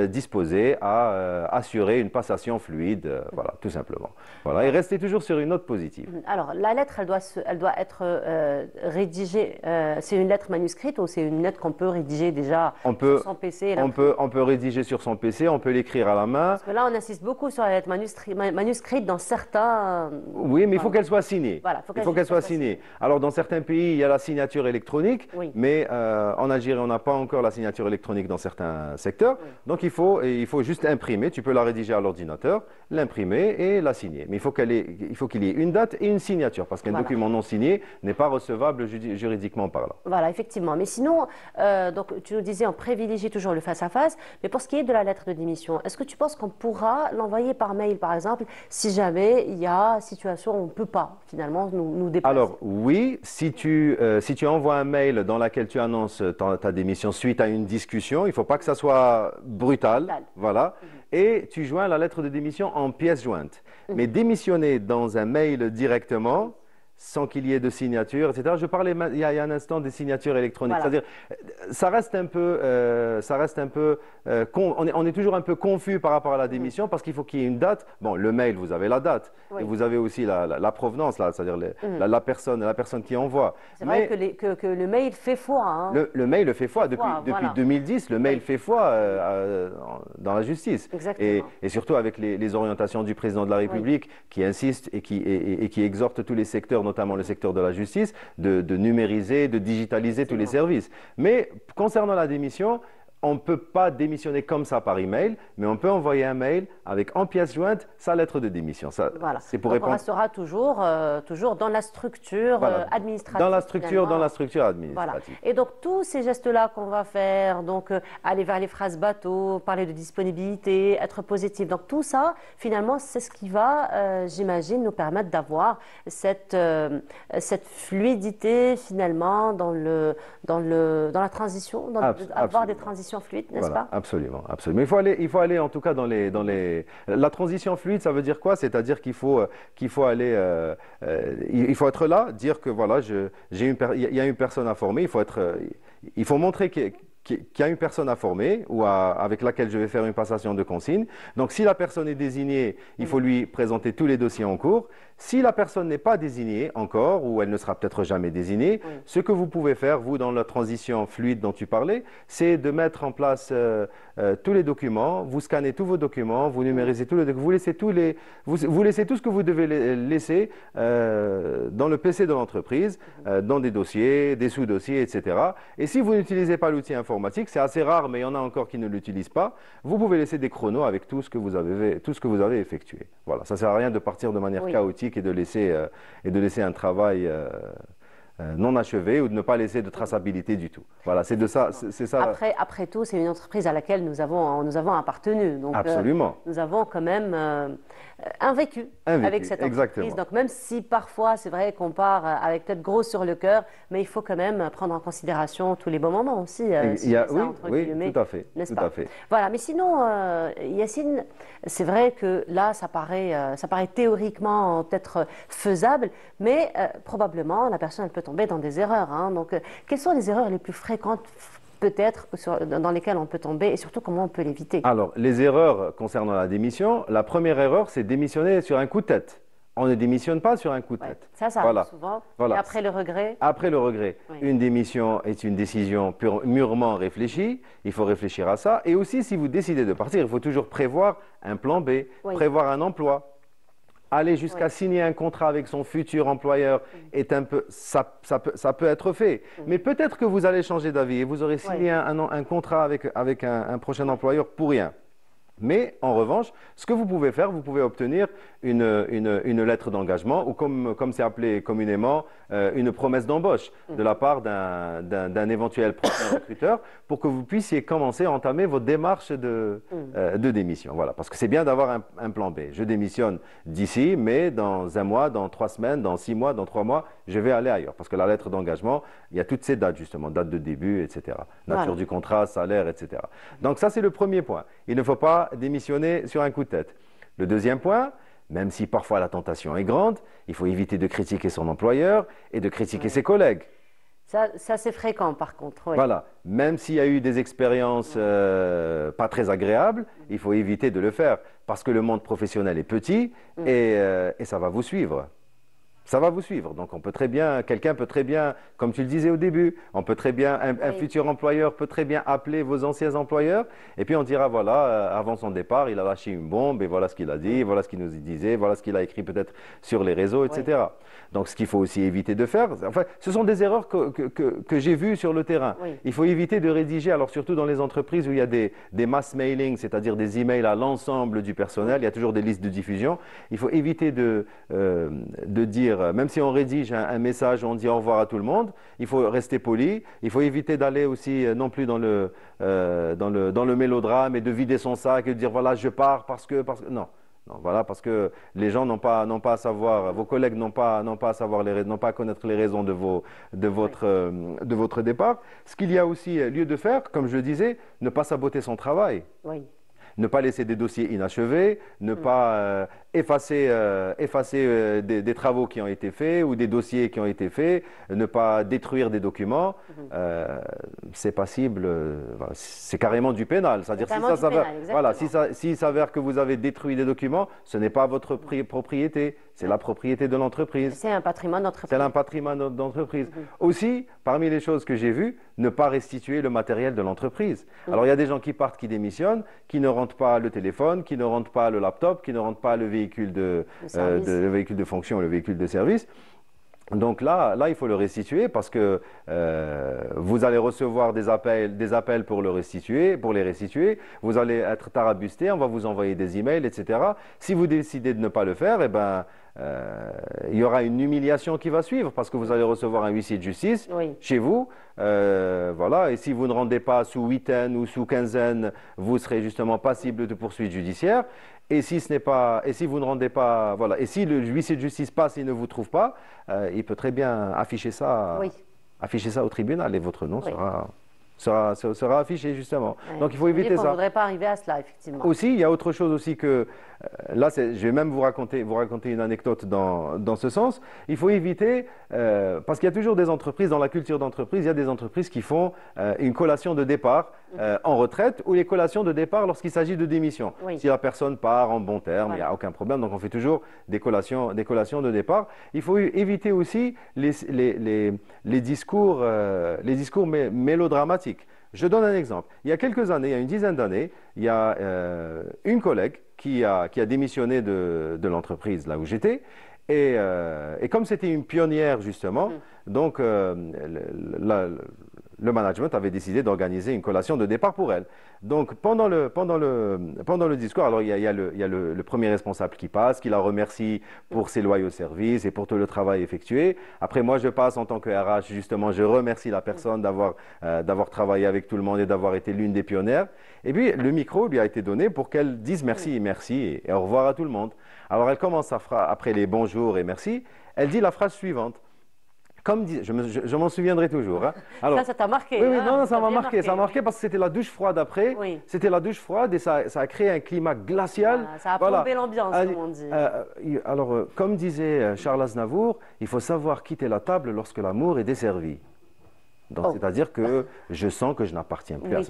disposé à assurer une passation fluide, voilà, tout simplement. Voilà, et restez toujours sur une note positive. Alors, la lettre, elle doit être rédigée, c'est une lettre manuscrite ou c'est une lettre qu'on peut rédiger déjà sur son PC? On peut rédiger sur son PC, on peut l'écrire à la main. Parce que là, on insiste beaucoup sur la lettre manuscrite dans certains... Oui, mais il faut qu'elle soit signée. Voilà, il faut qu'elle soit signée. Alors, dans certains pays, il y a la signature électronique, oui, mais en Algérie, on n'a pas encore la signature électronique dans certains secteurs. Oui. Donc, il faut juste imprimer. Tu peux la rédiger à l'ordinateur, l'imprimer et la signer. Mais il faut qu'il y ait une date et une signature, parce qu'un document non signé n'est pas recevable juridiquement parlant. Voilà, effectivement. Mais sinon, donc, tu nous disais, on privilégie toujours le face-à-face. Mais pour ce qui est de la lettre de démission, est-ce que tu penses qu'on pourra l'envoyer par mail, par exemple, si jamais il y a situation où on ne peut pas, finalement, nous déplacer? Alors, oui, si tu envoies un mail dans lequel tu annonces ta démission suite à une discussion, il ne faut pas que ça soit brutal, voilà, et tu joins la lettre de démission en pièce jointe. Mais démissionner dans un mail directement, sans qu'il y ait de signature, etc. Je parlais il y a un instant des signatures électroniques. Voilà. C'est-à-dire, ça reste un peu, on est toujours un peu confus par rapport à la démission parce qu'il faut qu'il y ait une date. Bon, le mail, vous avez la date, oui, et vous avez aussi la provenance, là, c'est-à-dire la personne qui envoie. C'est vrai que le mail fait foi. Hein. Le mail fait foi. Depuis 2010, le mail fait foi dans la justice. Exactement. Et surtout avec les orientations du président de la République qui insiste et qui exhorte tous les secteurs, notamment le secteur de la justice, de numériser, de digitaliser tous les services. Mais concernant la démission, on ne peut pas démissionner comme ça par email, mais on peut envoyer un mail avec en pièce jointe sa lettre de démission. Ça, voilà. C'est pour répondre. On restera toujours dans la structure administrative. Dans la structure administrative. Voilà. Et donc tous ces gestes-là qu'on va faire, donc aller vers les phrases bateau, parler de disponibilité, être positif, donc tout ça, finalement, c'est ce qui va, j'imagine, nous permettre d'avoir cette fluidité finalement dans la transition, avoir des transitions fluide, n'est-ce pas? Absolument, absolument. Il faut aller en tout cas dans les... La transition fluide, ça veut dire quoi? C'est-à-dire qu'il faut aller... il faut être là, dire que voilà, il y a une personne à former, il faut montrer qu'il y a une personne à former ou avec laquelle je vais faire une passation de consigne. Donc, si la personne est désignée, il faut lui présenter tous les dossiers en cours. Si la personne n'est pas désignée encore, ou elle ne sera peut-être jamais désignée, ce que vous pouvez faire, vous, dans la transition fluide dont tu parlais, c'est de mettre en place tous les documents, vous scannez tous vos documents, vous numérisez tous les documents, vous laissez tout ce que vous devez laisser dans le PC de l'entreprise, dans des dossiers, des sous-dossiers, etc. Et si vous n'utilisez pas l'outil informatique, c'est assez rare, mais il y en a encore qui ne l'utilisent pas, vous pouvez laisser des chronos avec tout ce que vous avez effectué. Voilà, ça ne sert à rien de partir de manière chaotique et de laisser un travail non achevée ou de ne pas laisser de traçabilité du tout. Voilà, c'est de ça. C'est ça. Après tout, c'est une entreprise à laquelle nous avons appartenu. Donc, absolument. Nous avons quand même un vécu avec cette entreprise. Exactement. Donc même si parfois, c'est vrai qu'on part avec peut-être gros sur le cœur, mais il faut quand même prendre en considération tous les bons moments aussi. Oui, tout à fait. N'est-ce pas? Voilà, mais sinon, Yacine, c'est vrai que là, ça paraît théoriquement peut-être faisable, mais probablement la personne elle peut tomber dans des erreurs. Hein. Donc, quelles sont les erreurs les plus fréquentes peut-être dans lesquelles on peut tomber et surtout comment on peut l'éviter? Alors, les erreurs concernant la démission, la première erreur, c'est démissionner sur un coup de tête. On ne démissionne pas sur un coup de tête. Ça arrive souvent. Voilà. Et après le regret? Après le regret. Oui. Une démission est une décision mûrement réfléchie. Il faut réfléchir à ça. Et aussi, si vous décidez de partir, il faut toujours prévoir un plan B, prévoir un emploi. Aller jusqu'à signer un contrat avec son futur employeur est ça peut être fait. Mais peut-être que vous allez changer d'avis et vous aurez signé un contrat avec un prochain employeur pour rien. Mais en revanche, ce que vous pouvez faire, vous pouvez obtenir une lettre d'engagement ou comme c'est appelé communément, une promesse d'embauche de la part d'un éventuel prochain recruteur pour que vous puissiez commencer à entamer votre démarche de démission. Voilà, parce que c'est bien d'avoir un plan B. Je démissionne d'ici, mais dans un mois, dans 3 semaines, dans 6 mois, dans 3 mois, je vais aller ailleurs. Parce que la lettre d'engagement, il y a toutes ces dates justement, date de début, etc. Nature du contrat, salaire, etc. Donc ça, c'est le premier point. Il ne faut pas démissionner sur un coup de tête. Le deuxième point, même si parfois la tentation est grande, il faut éviter de critiquer son employeur et de critiquer ses collègues. Ça c'est fréquent par contre. Oui. Voilà, même s'il y a eu des expériences pas très agréables, il faut éviter de le faire parce que le monde professionnel est petit et ça va vous suivre. Ça va vous suivre. Donc, quelqu'un peut très bien, comme tu le disais au début, un futur employeur peut très bien appeler vos anciens employeurs et puis on dira, voilà, avant son départ, il a lâché une bombe et voilà ce qu'il a dit, voilà ce qu'il nous disait, voilà ce qu'il a écrit peut-être sur les réseaux, etc. Oui. Donc, ce qu'il faut aussi éviter de faire, enfin, ce sont des erreurs que j'ai vues sur le terrain. Oui. Il faut éviter de rédiger, alors surtout dans les entreprises où il y a des mass mailing, c'est-à-dire des emails à l'ensemble du personnel, il y a toujours des listes de diffusion. Il faut éviter de dire, même si on rédige un message, on dit au revoir à tout le monde, il faut rester poli. Il faut éviter d'aller aussi non plus dans le mélodrame et de vider son sac et de dire voilà, je pars parce que non. Non, voilà, parce que les gens n'ont pas à savoir, vos collègues n'ont pas à connaître les raisons de votre départ. Ce qu'il y a aussi lieu de faire, comme je le disais, ne pas saboter son travail. Oui. Ne pas laisser des dossiers inachevés, ne pas effacer des travaux qui ont été faits ou des dossiers qui ont été faits, ne pas détruire des documents. C'est passible, c'est carrément du pénal. C'est-à-dire s'il s'avère que vous avez détruit des documents, ce n'est pas votre propriété, c'est la propriété de l'entreprise. C'est un patrimoine d'entreprise. C'est un patrimoine d'entreprise. Aussi, parmi les choses que j'ai vues, ne pas restituer le matériel de l'entreprise. Alors il y a des gens qui partent, qui démissionnent, qui ne rentrent pas le téléphone, qui ne rentrent pas le laptop, qui ne rentrent pas le véhicule de fonction, le véhicule de service. Donc là, il faut le restituer parce que vous allez recevoir des appels pour les restituer. Vous allez être tarabusté, on va vous envoyer des emails, etc. Si vous décidez de ne pas le faire, eh ben, il y aura une humiliation qui va suivre parce que vous allez recevoir un huissier de justice chez vous. Voilà, et si vous ne rendez pas sous huitaine ou sous quinzaine, vous serez justement passible de poursuites judiciaires. Et si vous ne rendez pas, voilà, et si le huissier de justice passe et ne vous trouve pas, il peut très bien afficher ça au tribunal et votre nom sera affiché justement. Donc il faut éviter ça. On ne voudrait pas arriver à cela, effectivement. Aussi, il y a autre chose aussi que là, je vais même vous raconter une anecdote dans ce sens. Il faut éviter, parce qu'il y a toujours des entreprises, dans la culture d'entreprise, il y a des entreprises qui font une collation de départ en retraite ou les collations de départ lorsqu'il s'agit de démission. Si la personne part en bon terme, il n'y a aucun problème. Donc on fait toujours des collations de départ. Il faut éviter aussi les discours mélodramatiques. Je donne un exemple. Il y a quelques années, il y a une dizaine d'années, il y a une collègue qui a démissionné de l'entreprise là où j'étais. Et comme c'était une pionnière justement, donc le management avait décidé d'organiser une collation de départ pour elle. Donc pendant le discours, alors il y a le premier responsable qui passe, qui la remercie pour ses loyaux services et pour tout le travail effectué. Après moi je passe en tant que RH, justement je remercie la personne d'avoir travaillé avec tout le monde et d'avoir été l'une des pionnières. Et puis le micro lui a été donné pour qu'elle dise merci, merci et au revoir à tout le monde. Alors elle commence après les bonjours et merci, elle dit la phrase suivante. Comme dit, je m'en souviendrai toujours. Hein. Alors, ça t'a marqué. Oui, non, ça m'a marqué. Ça m'a marqué parce que c'était la douche froide après. Oui. C'était la douche froide et ça a créé un climat glacial. Ça a plombé l'ambiance, comme on dit. Alors, comme disait Charles Aznavour, il faut savoir quitter la table lorsque l'amour est desservi. C'est-à-dire que je sens que je n'appartiens plus à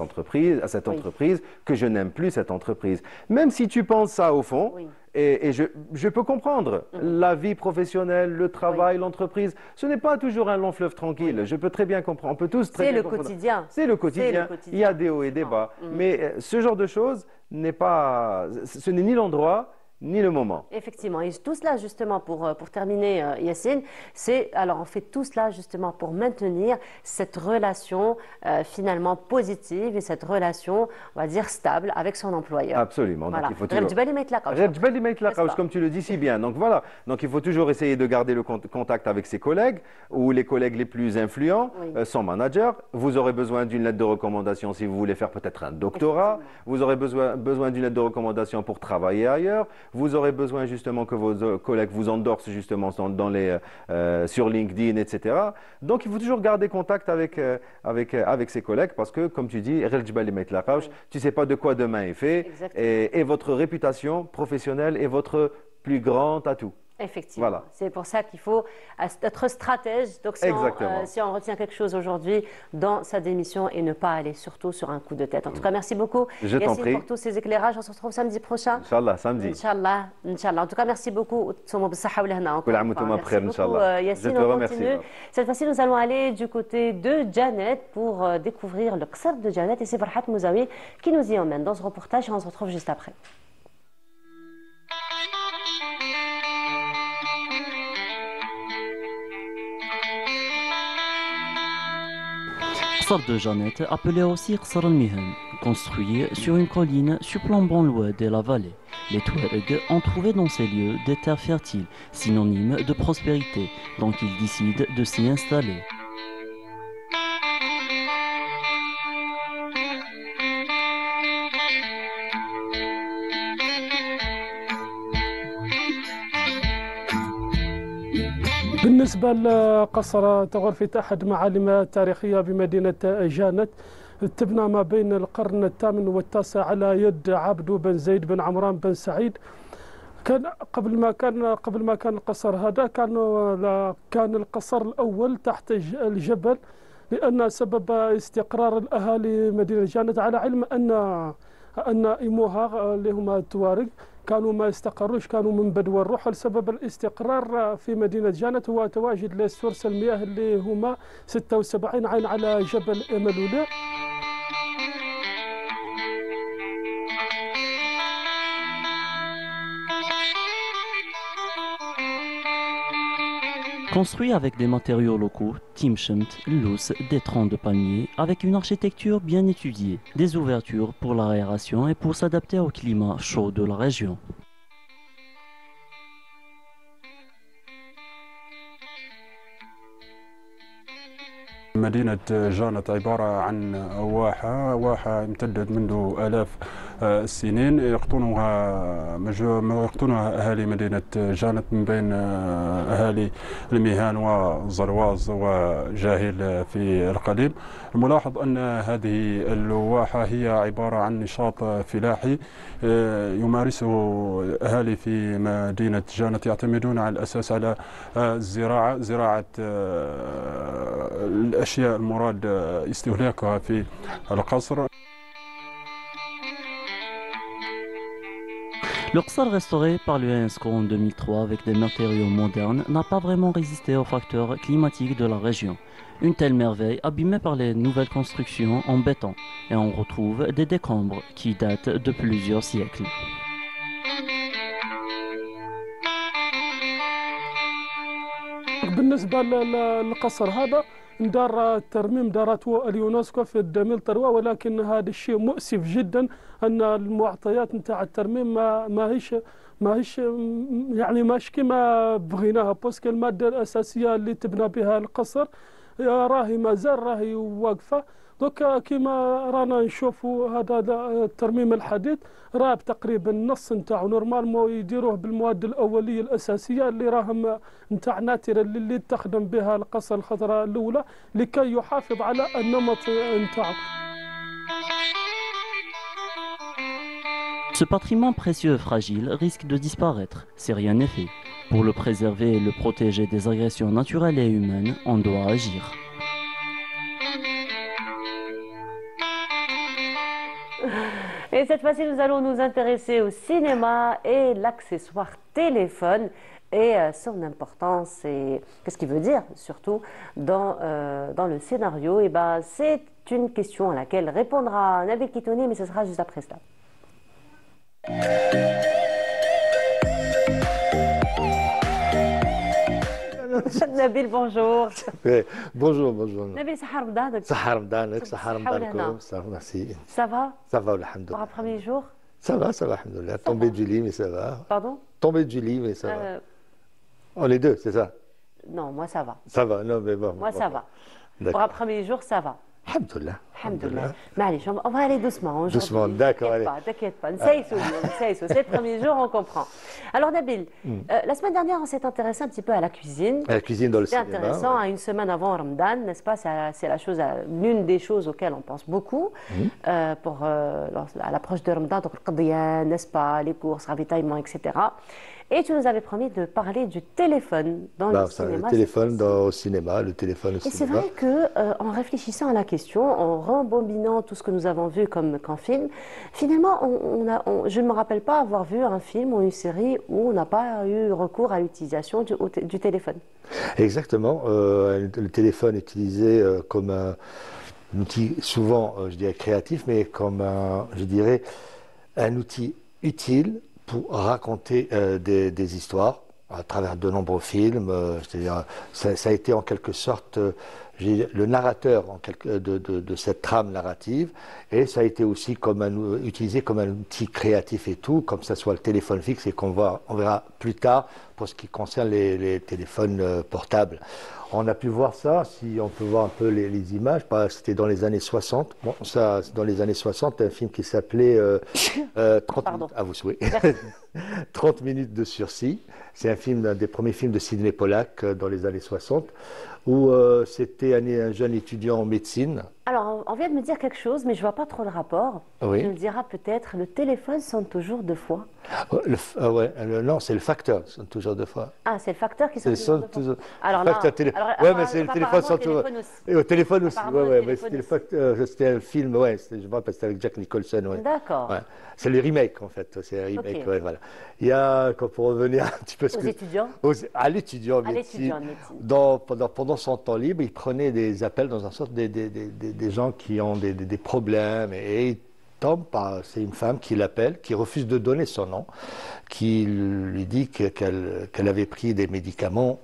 cette entreprise, que je n'aime plus cette entreprise. Même si tu penses ça au fond, et je peux comprendre, la vie professionnelle, le travail, l'entreprise, ce n'est pas toujours un long fleuve tranquille. Je peux très bien comprendre, on peut tous très bien comprendre. C'est le quotidien. Il y a des hauts et des bas. Mais ce genre de choses ce n'est ni l'endroit, ni le moment. Effectivement, et tout cela justement pour terminer, Yacine, on fait tout cela justement pour maintenir cette relation finalement positive et cette relation, on va dire, stable avec son employeur. Absolument. Voilà. Donc, il faut comme tu le dis si bien. Donc voilà, donc il faut toujours essayer de garder le contact avec ses collègues ou les collègues les plus influents, son manager. Vous aurez besoin d'une lettre de recommandation si vous voulez faire peut-être un doctorat. Vous aurez besoin d'une lettre de recommandation pour travailler ailleurs. Vous aurez besoin justement que vos collègues vous endorsent justement sur LinkedIn, etc. Donc il faut toujours garder contact avec ses collègues parce que, comme tu dis, tu ne sais pas de quoi demain est fait et votre réputation professionnelle est votre plus grand atout. Effectivement, voilà. C'est pour ça qu'il faut être stratège. Donc si on retient quelque chose aujourd'hui dans sa démission et ne pas aller surtout sur un coup de tête. En tout cas, merci beaucoup Yacine pour tous ces éclairages. On se retrouve samedi prochain. Inch'Allah, samedi. Inch'Allah. En tout cas, merci beaucoup. Merci beaucoup Yacine, on continue. Cette fois-ci, nous allons aller du côté de Janet pour découvrir le Qsar de Janet et c'est Farhat Mouzaoui qui nous y emmène dans ce reportage et on se retrouve juste après. Qsar de Janet, appelé aussi Qsar al-Mihan, construit sur une colline surplombant l'oued et la vallée. Les Touaregs ont trouvé dans ces lieux des terres fertiles, synonymes de prospérité, donc ils décident de s'y installer. بالنسبة لقصر تغرفة أحد معالم التاريخية بمدينة جانت تبنى ما بين القرن الثامن والتاسع على يد عبدو بن زيد بن عمران بن سعيد. كان قبل ما كان القصر هذا كان القصر الأول تحت الجبل، لأن سبب استقرار الأهالي مدينة جانت على علم أن إموها اللي هما التوارق كانوا ما استقروش، كانوا من بدو الروح. لسبب الاستقرار في مدينة جانت هو تواجد لسورس المياه اللي هما 76 عين على جبل إملولة. Construit avec des matériaux locaux, Timshent, Lous, des troncs de palmiers, avec une architecture bien étudiée, des ouvertures pour l'aération et pour s'adapter au climat chaud de la région. مدينة جانت عبارة عن واحة امتدت منذ آلاف السنين يقطنها أهالي مدينة جانت من بين أهالي الميهان وزرواز وجاهل في القديم. الملاحظ أن هذه الواحة هي عبارة عن نشاط فلاحي يمارسه أهالي في مدينة جانت، يعتمدون على الأساس على زراعة الأشياء المراد استهلاكها في القصر. Le Qsar restauré par l'UNESCO en 2003 avec des matériaux modernes n'a pas vraiment résisté aux facteurs climatiques de la région. Une telle merveille abîmée par les nouvelles constructions en béton et on retrouve des décombres qui datent de plusieurs siècles. بالنسبة للقصر هذا دار الترميم دارته اليونسكو في 2003 ولكن هذا الشيء مؤسف جدا ان المعطيات نتاع الترميم ماهيش يعني ماش كما بغيناها باسكو الماده الاساسيه اللي تبنى بها القصر راهي مازال راهي واقفه. دوكا كيما رانا نشوفوا هذا الترميم الحديث راه تقريبا النص نتاعو نورمالمون يديروه بالمواد الاوليه الاساسيه اللي راهم نتاع ناترة اللي تخدم بها القصر الخضراء الاولى لكي يحافظ على النمط نتاعو. Ce patrimoine précieux et fragile risque de disparaître si rien n'est fait. Pour le préserver et le protéger des agressions naturelles et humaines, on doit agir. Et cette fois-ci, nous allons nous intéresser au cinéma et l'accessoire téléphone et son importance et qu'est-ce qu'il veut dire surtout dans le scénario. Et ben, c'est une question à laquelle répondra Nabil Kitouni, mais ce sera juste après cela. Nabil, bonjour. Bonjour, bonjour. Nabil, Sahar Ramadan. Sahar Ramadan, Sahar Ramadan. Merci. Ça va? Ça va, alhamdoulilah. Pour un premier jour? Ça va, alhamdoulilah. Tombé du lit, mais ça va. Pardon? Tombé du lit, mais ça va. Oh, les deux, c'est ça? Non, moi ça va. Ça va, non, mais bon. Moi ça va. Pour un premier jour, ça va. Alhamdoulilah. Alhamdoulilah. معليش, on va aller doucement. Doucement, d'accord. T'inquiète pas. C'est le premier jour, on comprend. Alors Nabil, la semaine dernière, on s'est intéressé un petit peu à la cuisine. À la cuisine dans le cinéma. C'est intéressant, à une semaine avant Ramadan, n'est-ce pas? C'est l'une des choses auxquelles on pense beaucoup pour à l'approche de Ramadan, donc le qadiyan, n'est-ce pas, les courses, ravitaillement, etc. Et tu nous avais promis de parler du téléphone dans le cinéma. Le téléphone au cinéma, le téléphone au cinéma. Et c'est vrai qu'en réfléchissant à la question, en rembobinant tout ce que nous avons vu comme film, finalement, je ne me rappelle pas avoir vu un film ou une série où on n'a pas eu recours à l'utilisation du téléphone. Exactement. Le téléphone est utilisé comme un outil souvent, je dirais, créatif, mais comme je dirais, un outil utile pour raconter des histoires à travers de nombreux films. C'est-à-dire, ça a été en quelque sorte le narrateur de cette trame narrative, et ça a été aussi utilisé comme un outil créatif et tout, comme ça soit le téléphone fixe et on verra plus tard pour ce qui concerne les téléphones portables. On a pu voir ça, si on peut voir un peu les images, c'était dans les années 60. Bon, ça, dans les années 60, un film qui s'appelait 30 minutes, à vous souhaiter. 30 minutes de sursis. C'est un des premiers films de Sidney Pollack dans les années 60, où c'était un jeune étudiant en médecine. Alors, on vient de me dire quelque chose, mais je ne vois pas trop le rapport. Oui. Tu me diras peut-être, le téléphone sonne toujours deux fois. Non, c'est le facteur qui sonne toujours deux fois. Ah, c'est le facteur qui sonne toujours deux fois. Alors là, mais c'est le téléphone sonne toujours. Et au téléphone aussi, mais c'était un film, je me rappelle, c'était avec Jack Nicholson. D'accord. Ouais. C'est le remake, en fait. C'est un remake, voilà. Il y a, pour revenir un petit peu... Aux étudiants à l'étudiant en médecine. Pendant son temps libre, il prenait des appels dans un sens des gens qui ont des problèmes, et il tombe c'est une femme qui l'appelle, qui refuse de donner son nom, qui lui dit qu'elle avait pris des médicaments,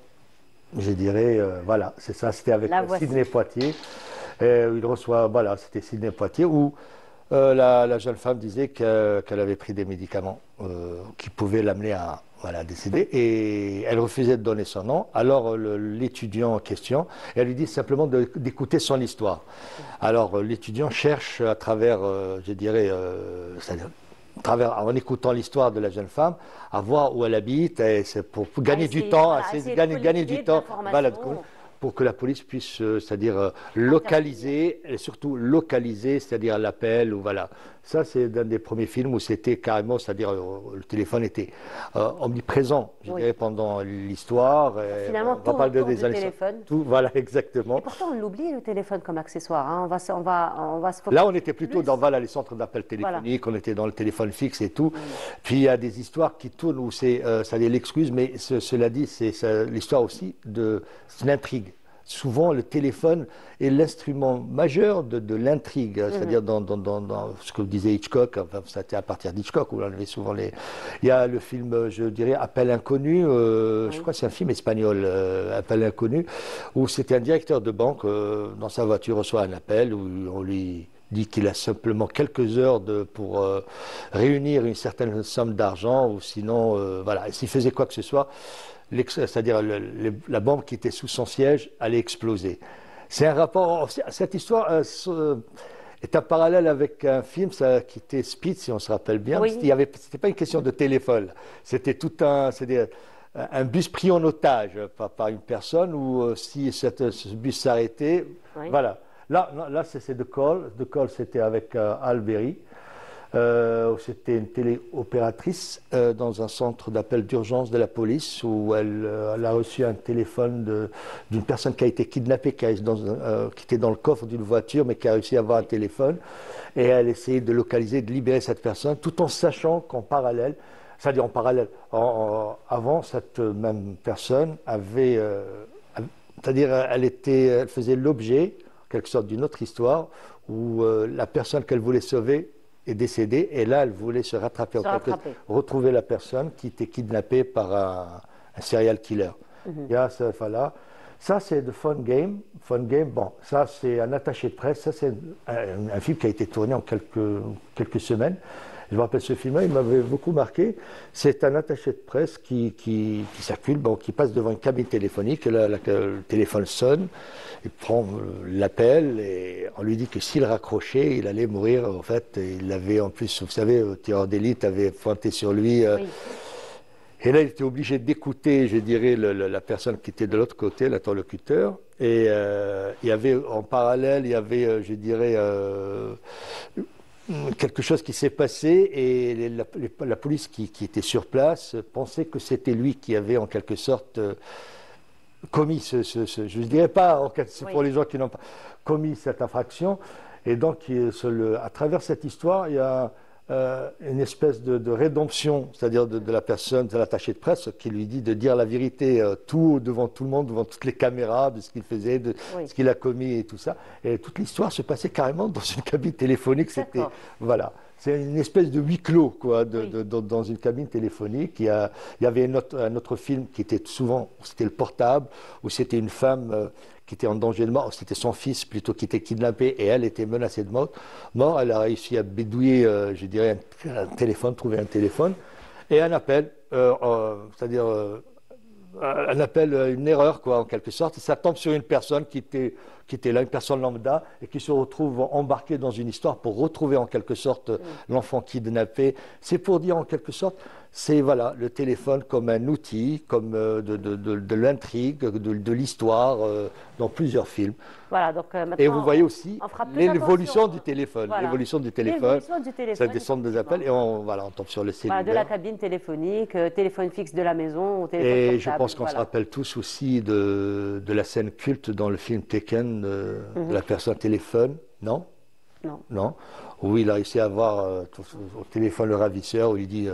je dirais, voilà, c'est ça, c'était avec Sidney Poitier. Il reçoit, voilà, c'était Sidney Poitier, où la jeune femme disait qu'elle avait pris des médicaments qui pouvaient l'amener à décéder, et elle refusait de donner son nom. Alors l'étudiant en question, elle lui dit simplement d'écouter son histoire. Alors l'étudiant cherche à travers, je dirais, en écoutant l'histoire de la jeune femme, à voir où elle habite, et c'est pour gagner du temps, gagner du temps, pour que la police puisse, c'est-à-dire localiser, et surtout localiser, c'est-à-dire l'appel, ou voilà. Ça, c'est un des premiers films où c'était carrément, c'est-à-dire le téléphone était omniprésent, je dirais, pendant l'histoire. Finalement, tout autour du téléphone. Tout, voilà, exactement. Et pourtant, on l'oublie, le téléphone, comme accessoire. Hein. On va se focaliser. Là, on était plutôt dans les centres d'appel téléphoniques, on était dans le téléphone fixe et tout. Puis, il y a des histoires qui tournent où c'est, ça dit l'excuse, mais cela dit, c'est l'histoire aussi c'est une intrigue. souvent le téléphone est l'instrument majeur de l'intrigue, c'est-à-dire dans ce que disait Hitchcock, enfin, c'était à partir d'Hitchcock où on avait souvent les... Il y a le film, je dirais, Appel inconnu, je crois que c'est un film espagnol, Appel inconnu, où c'était un directeur de banque, dans sa voiture reçoit un appel où on lui dit qu'il a simplement quelques heures pour réunir une certaine somme d'argent, ou sinon, voilà, s'il faisait quoi que ce soit, c'est-à-dire la bombe qui était sous son siège allait exploser. C'est un rapport, cette histoire est un parallèle avec un film qui était Speed, si on se rappelle bien. Oui. C'était pas une question de téléphone, c'était tout un bus pris en otage par une personne, où si ce bus s'arrêtait, oui. Voilà. Là c'est The Call. The Call, c'était avec Al Berry. C'était une téléopératrice dans un centre d'appel d'urgence de la police, où elle a reçu un téléphone d'une personne qui a été kidnappée, qui était dans le coffre d'une voiture, mais qui a réussi à avoir un téléphone. Et elle essayait de localiser, de libérer cette personne, tout en sachant qu'en parallèle, c'est-à-dire en parallèle, avant, cette même personne avait... c'est-à-dire elle faisait l'objet, en quelque sorte, d'une autre histoire, où la personne qu'elle voulait sauver est décédée, et là elle voulait se rattraper, retrouver la personne qui était kidnappée par un serial killer. Ça c'est The Fun Game. Bon, ça c'est un attaché de presse, ça c'est un film qui a été tourné en quelques semaines. Je me rappelle ce film-là, il m'avait beaucoup marqué. C'est un attaché de presse qui circule, qui passe devant une cabine téléphonique, le téléphone sonne, il prend l'appel et on lui dit que s'il raccrochait, il allait mourir. En fait, il avait en plus, vous savez, le tireur d'élite avait pointé sur lui. Oui. Et là, il était obligé d'écouter, je dirais, la personne qui était de l'autre côté, l'interlocuteur. Et il y avait, en parallèle, il y avait, je dirais... quelque chose qui s'est passé, et la police qui était sur place pensait que c'était lui qui avait en quelque sorte commis je ne dirais pas, c'est pour les gens qui n'ont pas commis cette infraction. Et donc à travers cette histoire, il y a une espèce de rédemption, c'est-à-dire de la personne, de l'attaché de presse, qui lui dit de dire la vérité tout devant tout le monde, devant toutes les caméras, de ce qu'il faisait, de ce qu'il a commis et tout ça. Et toute l'histoire se passait carrément dans une cabine téléphonique. C'était, voilà, c'est une espèce de huis clos, quoi, dans une cabine téléphonique. Il y avait un autre film qui était souvent, c'était Le Portable, où c'était une femme qui était en danger de mort, c'était son fils plutôt qui était kidnappé, et elle était menacée de mort. Elle a réussi à bidouiller, je dirais, un téléphone, trouver un téléphone, et un appel, c'est-à-dire un appel, une erreur, quoi, en quelque sorte. Et ça tombe sur une personne qui était là, une personne lambda, et qui se retrouve embarquée dans une histoire pour retrouver en quelque sorte l'enfant kidnappé. C'est pour dire en quelque sorte, c'est voilà, le téléphone comme un outil, comme de l'intrigue, de l'histoire, dans plusieurs films. Voilà, donc, et vous voyez aussi l'évolution du téléphone. Voilà. L'évolution du téléphone, ça descend des appels, et on tombe sur le cellulaire. Voilà, de la cabine téléphonique, téléphone fixe de la maison, téléphone et portable, je pense qu'on se rappelle tous aussi de la scène culte dans le film Taken, de la personne téléphone, non? Non. Où il a réussi à avoir au téléphone le ravisseur, où il dit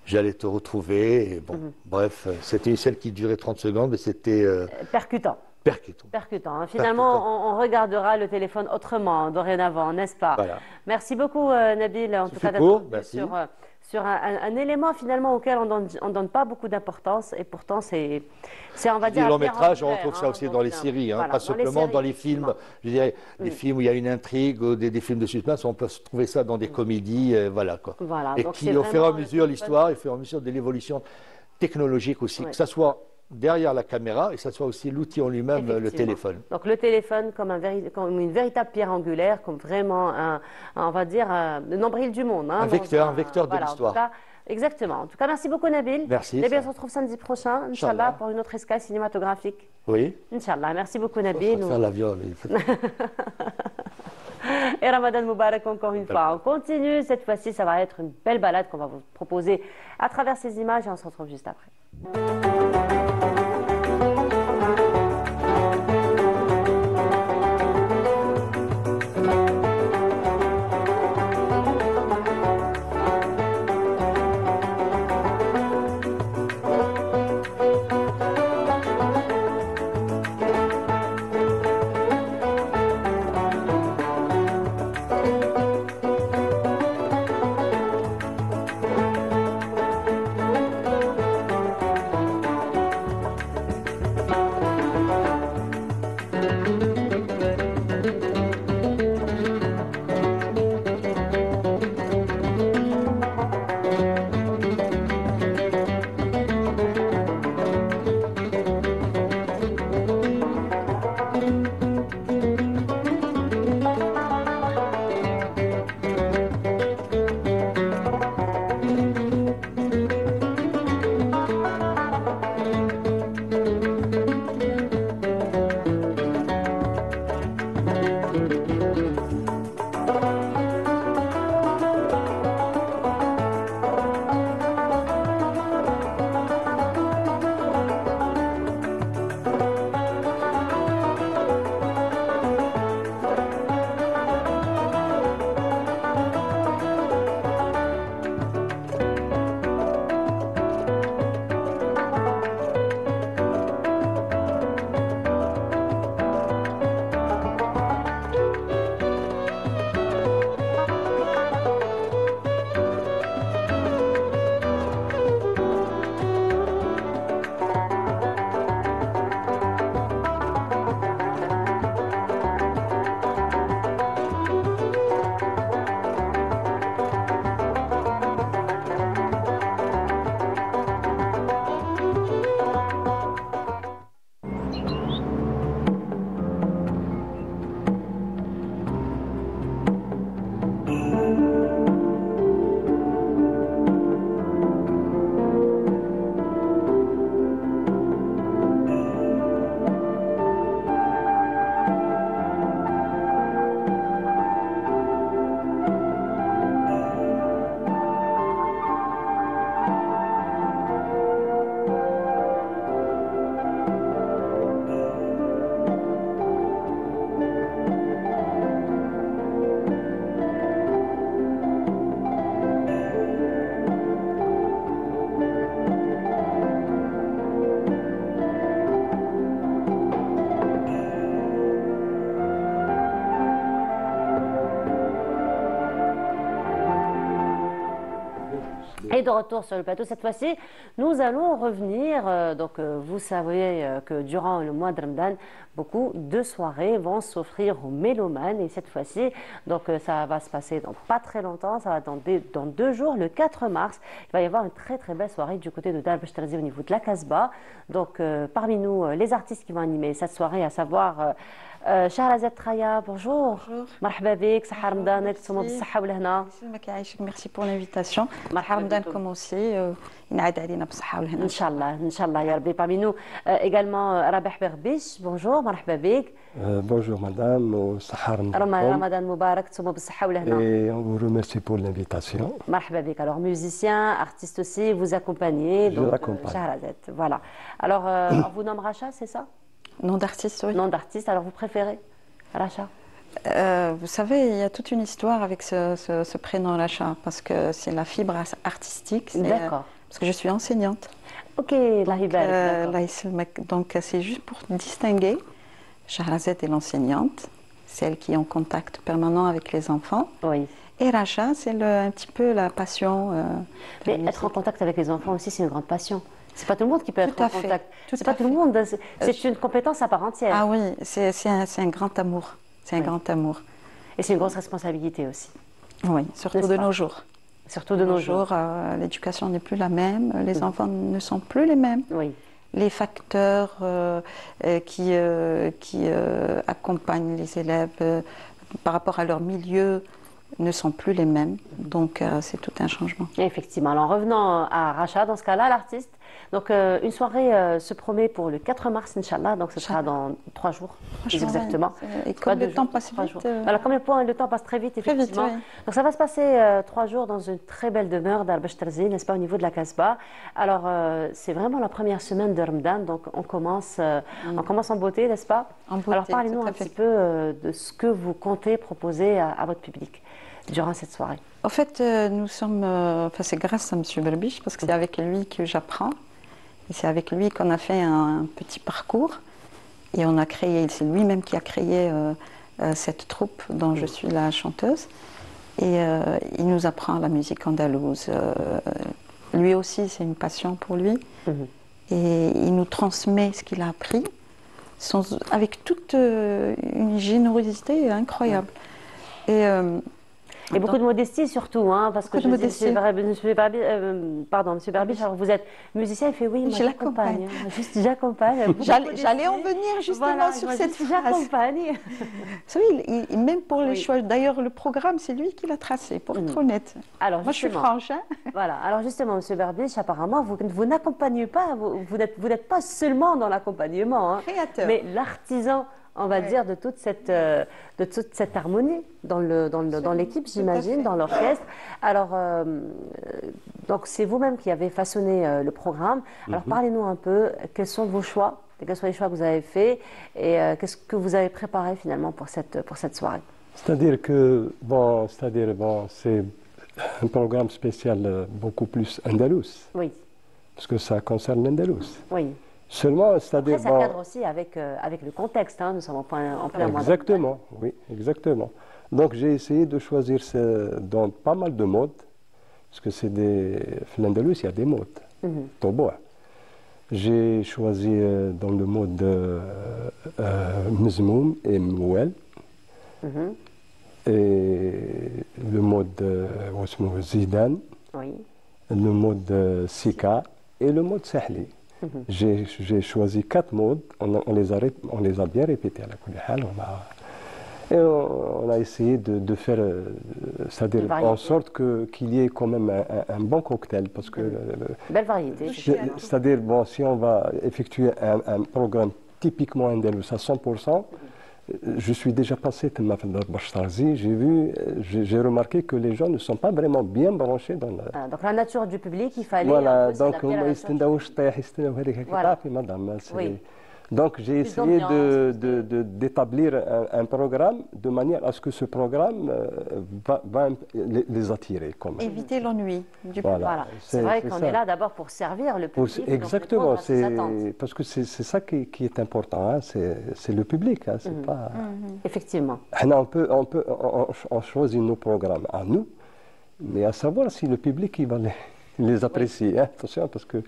j'allais te retrouver. Et bon, bref, c'était une scène qui durait 30 secondes, mais c'était percutant. Hein. Finalement, on regardera le téléphone autrement, dorénavant, n'est-ce pas? Voilà. Merci beaucoup, Nabil, en tout cas, d'être sur un élément finalement auquel on ne donne pas beaucoup d'importance, et pourtant c'est on va dire... Les longs métrages, on retrouve ça aussi dans les séries, pas simplement dans les films. Je dirais, des films où il y a une intrigue, ou des films de suspense, on peut trouver ça dans des comédies, voilà quoi. Et qui, au fur et à mesure, l'histoire, au fur et à mesure de l'évolution technologique aussi, que ça soit derrière la caméra, et ça soit aussi l'outil en lui-même, le téléphone. Donc le téléphone comme une véritable pierre angulaire, comme vraiment on va dire, le nombril du monde. Un vecteur de l'histoire. Exactement. En tout cas, merci beaucoup, Nabil. Merci. Et bien, on se retrouve samedi prochain, Inch'Allah, pour une autre escale cinématographique. Oui. Inch'Allah. Merci beaucoup, Nabil. On va faire l'avion. Et Ramadan Moubarak encore une fois. On continue. Cette fois-ci, ça va être une belle balade qu'on va vous proposer à travers ces images, et on se retrouve juste après. Et de retour sur le plateau, cette fois-ci, nous allons revenir. Vous savez que durant le mois de Ramadan, beaucoup de soirées vont s'offrir aux mélomanes. Et cette fois-ci, ça va se passer dans pas très longtemps, ça va dans 2 jours, le 4 mars. Il va y avoir une très très belle soirée du côté de Dar Bechterzi au niveau de la Casbah. Parmi nous, les artistes qui vont animer cette soirée, à savoir Shahrazad Traya, bonjour. Bonjour. مرحبا بك صحة رمضانك تصوموا بالصحة والهنا. يسلمك يعيشك ميرسي بور لانفيتاسيون. مرحبا رمضانكم aussi ينعاد علينا بالصحة والهنا. إن شاء الله يا ربي. Parmi nous également Rabih Berbish, bonjour مرحبا بك. Bonjour madame, وصحة رمضانكم. رمضان مبارك تصوموا بالصحة والهنا. Et on vous remercie pour l'invitation. مرحبا بك. Alors musicien, artiste aussi, vous accompagnez. Je l'accompagne. Shahrazad, voilà. Alors on vous nomme Racha, c'est ça? Nom d'artiste, oui. Nom d'artiste, alors vous préférez Racha? Vous savez, il y a toute une histoire avec ce prénom Racha, parce que c'est la fibre artistique. D'accord. Parce que je suis enseignante. Ok, donc c'est juste pour distinguer. Shahrazad est l'enseignante, celle qui est en contact permanent avec les enfants. Oui. Et Racha, c'est un petit peu la passion. Mais être en contact avec les enfants aussi, c'est une grande passion. C'est pas tout le monde qui peut être en contact. C'est pas tout le monde. C'est une compétence à part entière. Ah oui, c'est un grand amour. C'est un grand amour. Et c'est une grosse responsabilité aussi. Oui, surtout de nos jours. Surtout de nos jours. L'éducation n'est plus la même. Les enfants ne sont plus les mêmes. Oui. Les facteurs qui accompagnent les élèves par rapport à leur milieu ne sont plus les mêmes. Donc c'est tout un changement. Effectivement. Alors revenons à Racha, dans ce cas-là, l'artiste. Donc une soirée se promet pour le 4 mars, Inch'Allah, donc ce sera dans 3 jours, exactement. Et comme le temps passe vite. Voilà, comme le temps passe très vite, effectivement. Très vite, oui. Donc ça va se passer 3 jours dans une très belle demeure d'Ar Bechterzi, n'est-ce pas, au niveau de la Casbah. Alors c'est vraiment la première semaine de Ramadan, donc on commence en beauté, n'est-ce pas? En beauté. Alors parlez-nous un petit peu de ce que vous comptez proposer à votre public durant cette soirée. En fait, nous sommes, c'est grâce à M. Berbish, parce que c'est avec lui que j'apprends. Et c'est avec lui qu'on a fait un petit parcours. Et on a créé, c'est lui-même qui a créé cette troupe dont je suis la chanteuse. Et il nous apprend la musique andalouse. Lui aussi, c'est une passion pour lui. Et il nous transmet ce qu'il a appris avec toute une générosité incroyable. Et beaucoup de modestie surtout, hein, parce que M. Berbish, alors vous êtes musicien, il fait oui, moi j'accompagne. Juste j'accompagne. J'allais en venir justement sur cette phrase. J'accompagne. Oui, même pour les choix. D'ailleurs, le programme, c'est lui qui l'a tracé, pour être honnête. Alors, moi, je suis franche. Hein. Voilà. Alors justement, M. Berbish, apparemment, vous n'accompagnez pas, vous n'êtes pas seulement dans l'accompagnement, hein, mais l'artisan, on va dire, de toute cette harmonie dans l'équipe, j'imagine, dans l'orchestre. Alors, donc c'est vous-même qui avez façonné le programme. Alors, parlez-nous un peu, quels sont vos choix, quels sont les choix que vous avez faits et qu'est-ce que vous avez préparé finalement pour cette soirée? C'est-à-dire c'est un programme spécial beaucoup plus andalous. Oui. Parce que ça concerne l'andalous. Oui. Seulement, c'est-à-dire... Après, ça cadre aussi avec le contexte, hein, nous sommes en plein mois. Exactement, oui, exactement. Donc j'ai essayé de choisir dans pas mal de modes, parce que c'est l'Andalous, il y a des modes. Toboa. J'ai choisi dans le mode Mzmoum et Mwel, et le mode Zidan, le mode Sika et le mode Sahli. J'ai choisi 4 modes, on les a bien répétés à la Koulihal. On a essayé de faire, c'est-à-dire en sorte qu'il y ait quand même un bon cocktail. Parce que, belle variété. C'est-à-dire, bon, si on va effectuer un programme typiquement andalous à 100%, je suis déjà passé à Bachtarzi, j'ai remarqué que les gens ne sont pas vraiment bien branchés dans la... donc la nature du public, il fallait... Voilà, donc madame. Oui. Donc j'ai essayé d'établir un programme de manière à ce que ce programme va les attirer. Quand même. Éviter l'ennui du public. Voilà. C'est vrai qu'on est là d'abord pour servir le public. Exactement, parce que c'est ça qui est important, hein, c'est le public. Hein, c'est pas... Effectivement. On choisit nos programmes à nous, mais à savoir si le public il va Ils les apprécient, hein, attention, parce que...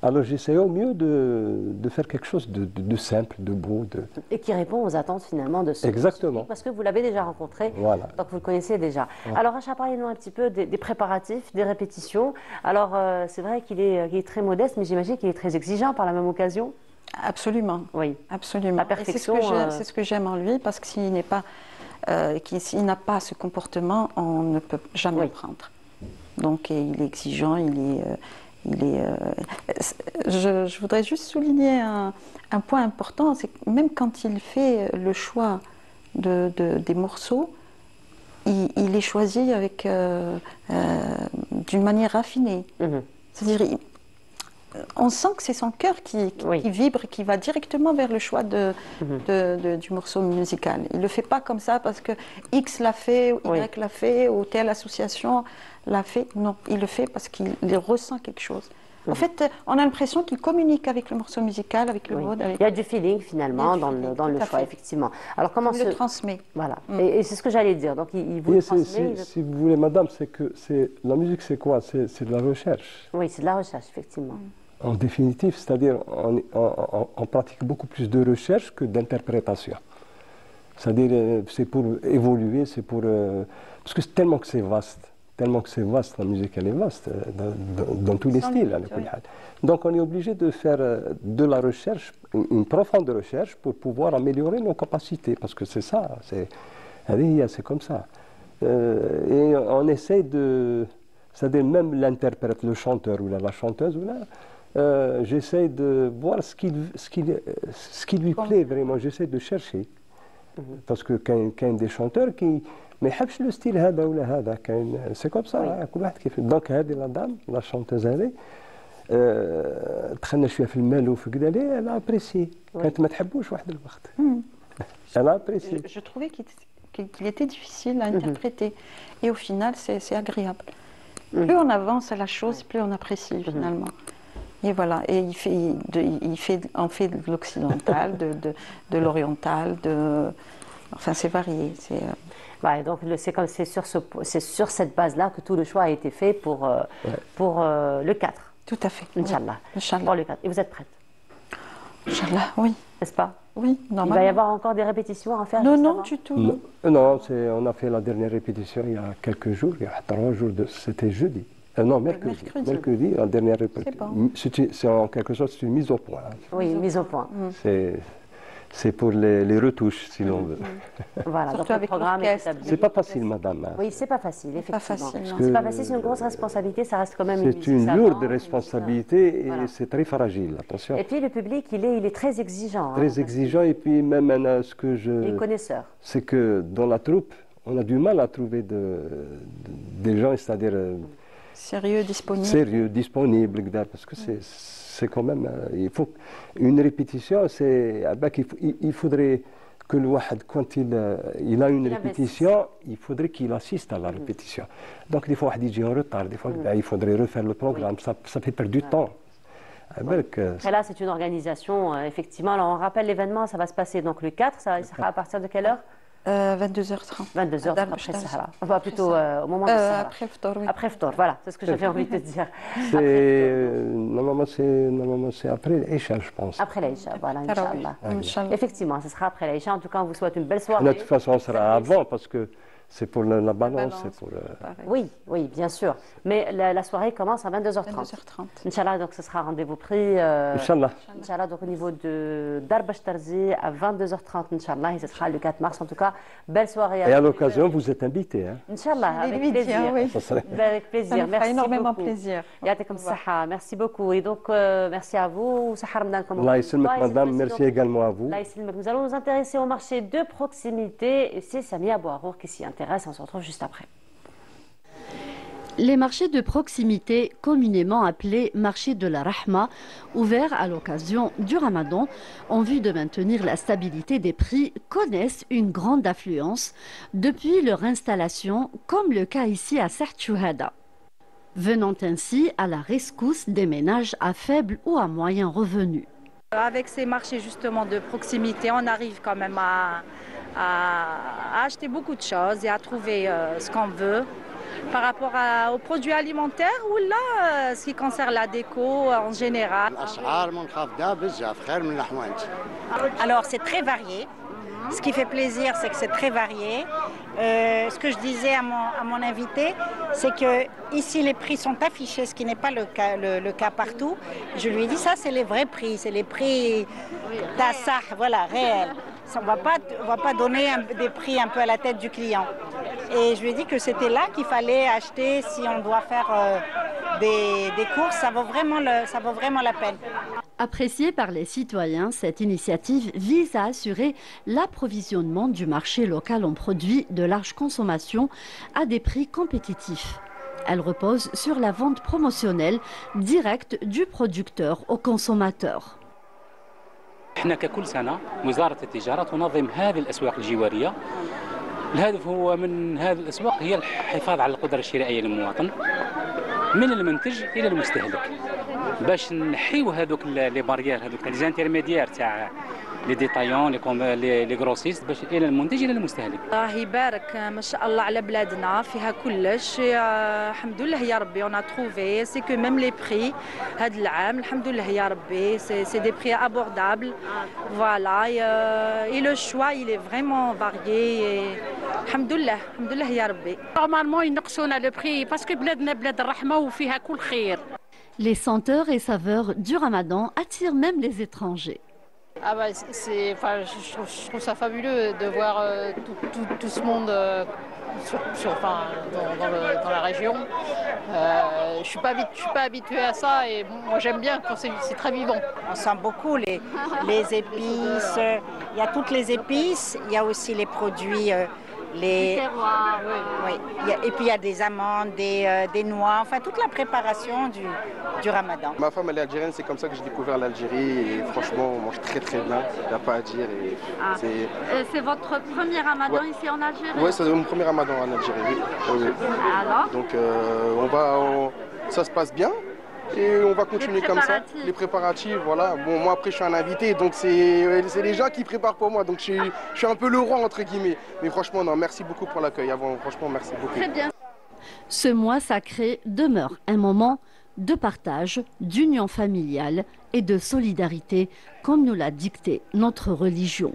Alors j'essaie au mieux de faire quelque chose de simple, de beau. Et qui répond aux attentes finalement de ce Exactement. Parce que vous l'avez déjà rencontré, voilà. Donc vous le connaissez déjà. Ouais. Alors Acha, parlez-nous un petit peu des préparatifs, des répétitions. Alors c'est vrai qu'il est très modeste, mais j'imagine qu'il est très exigeant par la même occasion. Absolument. Oui. Absolument. La perfection. C'est ce que j'aime en lui, parce que s'il n'a pas ce comportement, on ne peut jamais le prendre. Donc il est exigeant, je voudrais juste souligner un point important, c'est que même quand il fait le choix des morceaux, il est choisi avec d'une manière raffinée. C'est-à-dire, on sent que c'est son cœur qui vibre, qui va directement vers le choix du morceau musical. Il ne le fait pas comme ça parce que X l'a fait, ou Y l'a fait, ou telle association l'a fait. Non, il le fait parce qu'il ressent quelque chose. En fait, on a l'impression qu'il communique avec le morceau musical, avec le mode. Il y a du feeling finalement dans le choix, effectivement. Alors comment il le transmet. Voilà. Et c'est ce que j'allais dire. Donc il vous le transmet. Si vous voulez, madame, c'est que la musique, c'est quoi? C'est de la recherche. Oui, c'est de la recherche, effectivement. En définitive, c'est-à-dire on pratique beaucoup plus de recherche que d'interprétation. C'est-à-dire c'est pour évoluer, c'est pour parce que tellement que c'est vaste. Tellement que c'est vaste, la musique elle est vaste, dans tous les styles. Donc on est obligé de faire de la recherche, une profonde recherche, pour pouvoir améliorer nos capacités, parce que c'est ça, c'est comme ça. Et on essaye de, c'est-à-dire même l'interprète, le chanteur ou la chanteuse, j'essaye de voir ce qui lui plaît vraiment, j'essaie de chercher. Parce que quand il y a des chanteurs qui ما يحبش لو ستيل هذا ولا هذا كاين سي كوم سا كل واحد كيف دونك هذه لا دام لا شونتوز هذه دخلنا شويه في المال وفي كذا ليه انا ابريسي كانت ما تحبوش واحد الوقت انا ابريسي je trouvais qu'il était difficile à interpréter et au final c'est agréable. Plus on avance à la chose, plus on apprécie finalement. Et voilà, et on fait de l'occidental, de l'oriental, enfin c'est varié. Ouais, donc c'est sur cette base-là que tout le choix a été fait pour le 4. Tout à fait. Inch'Allah. Inch'Allah. Pour le 4. Et vous êtes prête? Inch'Allah, oui. N'est-ce pas? Oui, normalement. Il va y avoir encore des répétitions à faire? Non, du tout. Non, on a fait la dernière répétition il y a quelques jours, il y a 3 jours, c'était jeudi. Non, mercredi. Mercredi, la dernière répétition. C'est en quelque sorte une mise au point. Oui, mise au point. C'est pour les retouches, si l'on veut. Voilà, donc le programme est établi. C'est pas facile, madame. Oui, c'est pas facile, effectivement. C'est pas facile, c'est une grosse responsabilité, ça reste quand même une musique. C'est une lourde responsabilité et c'est très fragile, attention. Et puis le public, il est très exigeant. Très exigeant, et puis même ce que je... Les connaisseurs. C'est que dans la troupe, on a du mal à trouver des gens, c'est-à-dire... Sérieux, disponibles. Sérieux, disponibles, parce que c'est quand même... Une répétition, il faudrait que le wahad, quand il a une répétition, il faudrait qu'il assiste à la répétition. Donc des fois, il dit en retard, des fois, il faudrait refaire le programme, ça fait perdre du temps. Et là, c'est une organisation, effectivement. Alors, on rappelle l'événement, ça va se passer donc le 4, ça sera à partir de quelle heure? 22h30. 22h après Sahara. Enfin, plutôt au moment de Sahara. Après Ftor, oui. Après Ftor, voilà, c'est ce que j'avais envie de te dire. Normalement, c'est après l'Aïcha, je pense. Après l'Aïcha, voilà, Inch'Allah. Effectivement, ce sera après l'Aïcha. En tout cas, on vous souhaite une belle soirée. De toute façon, on sera avant parce que c'est pour la balance. Oui, bien sûr. Mais la soirée commence à 22h30. Inch'Allah, donc ce sera rendez-vous pris. Inch'Allah. Inch'Allah, donc au niveau de Darbash Tarzi à 22h30, Inch'Allah, et ce sera le 4 mars. En tout cas, belle soirée. Et à l'occasion, vous êtes invités. Inch'Allah, avec plaisir. Avec plaisir. Ça me fera énormément plaisir. Merci beaucoup. Et donc, merci à vous. Allah yisselmek, madame. Merci également à vous. Nous allons nous intéresser au marché de proximité. Et c'est Samia Bouarour qui s'y intéresse. On se retrouve juste après. Les marchés de proximité, communément appelés marchés de la Rahma, ouverts à l'occasion du Ramadan, en vue de maintenir la stabilité des prix, connaissent une grande affluence depuis leur installation, comme le cas ici à Sertchouhada. Venant ainsi à la rescousse des ménages à faible ou à moyen revenu. Avec ces marchés justement de proximité, on arrive quand même à acheter beaucoup de choses et à trouver ce qu'on veut. par rapport aux produits alimentaires ou là, ce qui concerne la déco en général. Alors c'est très varié. Ce qui fait plaisir, c'est que c'est très varié. Ce que je disais à mon invité, c'est que ici les prix sont affichés, ce qui n'est pas le cas partout. Je lui ai dit ça, c'est les vrais prix, c'est les prix d'Assah, voilà, réels. On ne va pas donner des prix un peu à la tête du client. Et je lui ai dit que c'était là qu'il fallait acheter si on doit faire des courses, ça vaut vraiment la peine. Appréciée par les citoyens, cette initiative vise à assurer l'approvisionnement du marché local en produits de large consommation à des prix compétitifs. Elle repose sur la vente promotionnelle directe du producteur au consommateur. احنا ككل سنة وزارة التجارة تنظم هذه الأسواق الجوارية. الهدف هو من هذه الأسواق هي الحفاظ على القدرة الشرائية للمواطن من المنتج إلى المستهلك باش نحيو هذوك لي باريير هذوك لي زانترميديير تاع لي ديتايون لي غروسيست باش الى المنتج الى المستهلك. الله يبارك ما شاء الله على بلادنا فيها كلش الحمد لله يا ربي اون تروفي سي كو ميم لي بري هذا العام الحمد لله يا ربي سي دي بري ابوردابل فوالا اي لو شوا il est vraiment varié الحمد لله يا ربي. نورمالمون ينقصونا لو بري باسكو بلادنا بلاد الرحمه وفيها كل خير. Les senteurs et saveurs du Ramadan attirent même les étrangers. Ah bah je trouve ça fabuleux de voir tout ce monde dans la région. Je suis pas habituée à ça et bon, moi j'aime bien quand c'est très vivant. On sent beaucoup les épices, il y a toutes les épices, il y a aussi les produits les terroirs, oui. Et puis il y a des amandes, des noix, enfin toute la préparation du Ramadan. Ma femme elle est algérienne, c'est comme ça que j'ai découvert l'Algérie et franchement on mange très très bien, il n'y a pas à dire. C'est votre premier Ramadan ici en Algérie? Oui, c'est mon premier Ramadan en Algérie, oui. Alors? Donc ça se passe bien. Et on va continuer comme ça, les préparatifs, voilà. Bon, moi après je suis un invité, donc c'est les gens qui préparent pour moi, donc je suis un peu le roi entre guillemets. Mais franchement, non, merci beaucoup pour l'accueil, franchement, merci beaucoup. Très bien. Ce mois sacré demeure un moment de partage, d'union familiale et de solidarité, comme nous l'a dicté notre religion.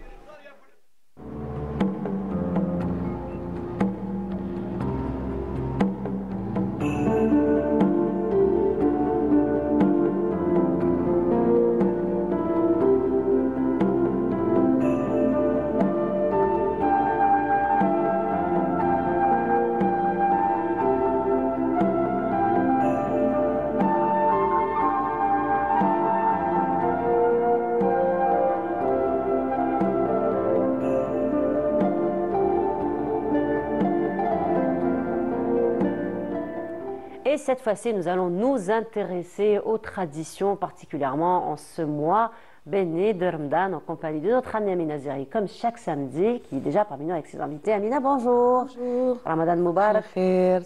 Et cette fois-ci, nous allons nous intéresser aux traditions, particulièrement en ce mois béni de Ramadan, en compagnie de notre amie Amina Zeri, comme chaque samedi, qui est déjà parmi nous avec ses invités. Amina, bonjour. Bonjour. Ramadan Mubarak. خير.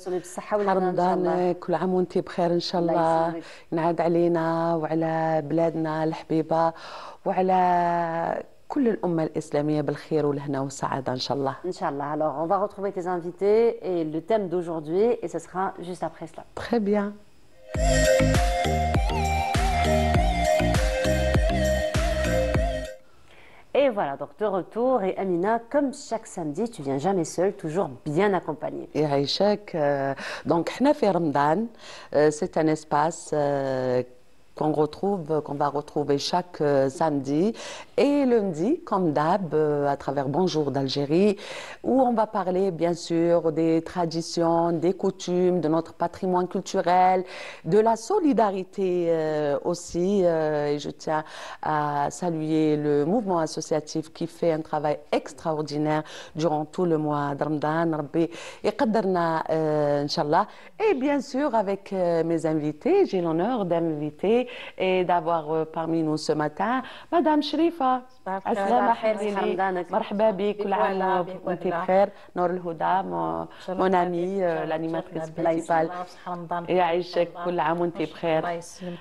رمضان كل عام وانت بخير ان شاء الله. ينعاد علينا وعلى بلادنا الحبيبة وعلى كل الأمة الإسلامية بالخير والهنا والسعادة إن شاء الله. Inch'Allah. Alors, on va retrouver tes invités et le thème d'aujourd'hui, et ce sera juste après cela. Très bien. Et voilà, donc de retour. Et Amina, comme chaque samedi, tu viens jamais seule, toujours bien accompagnée. Et Aïchek, donc, حنا في رمضان, c'est un espace qu'on va retrouver chaque samedi et lundi, comme d'hab, à travers Bonjour d'Algérie, où on va parler bien sûr des traditions, des coutumes, de notre patrimoine culturel, de la solidarité aussi. Et je tiens à saluer le mouvement associatif qui fait un travail extraordinaire durant tout le mois de Ramadan. Rabbi yaqaddarna, Inch'Allah. Et bien sûr, avec mes invités, j'ai l'honneur d'inviter et d'avoir parmi nous ce matin Madame Shrifa. Assalama حبيبي مرحبا بك كل عام وانت بخير نور الهدى mon amie l'animatrice principale يعيشك كل عام وانت بخير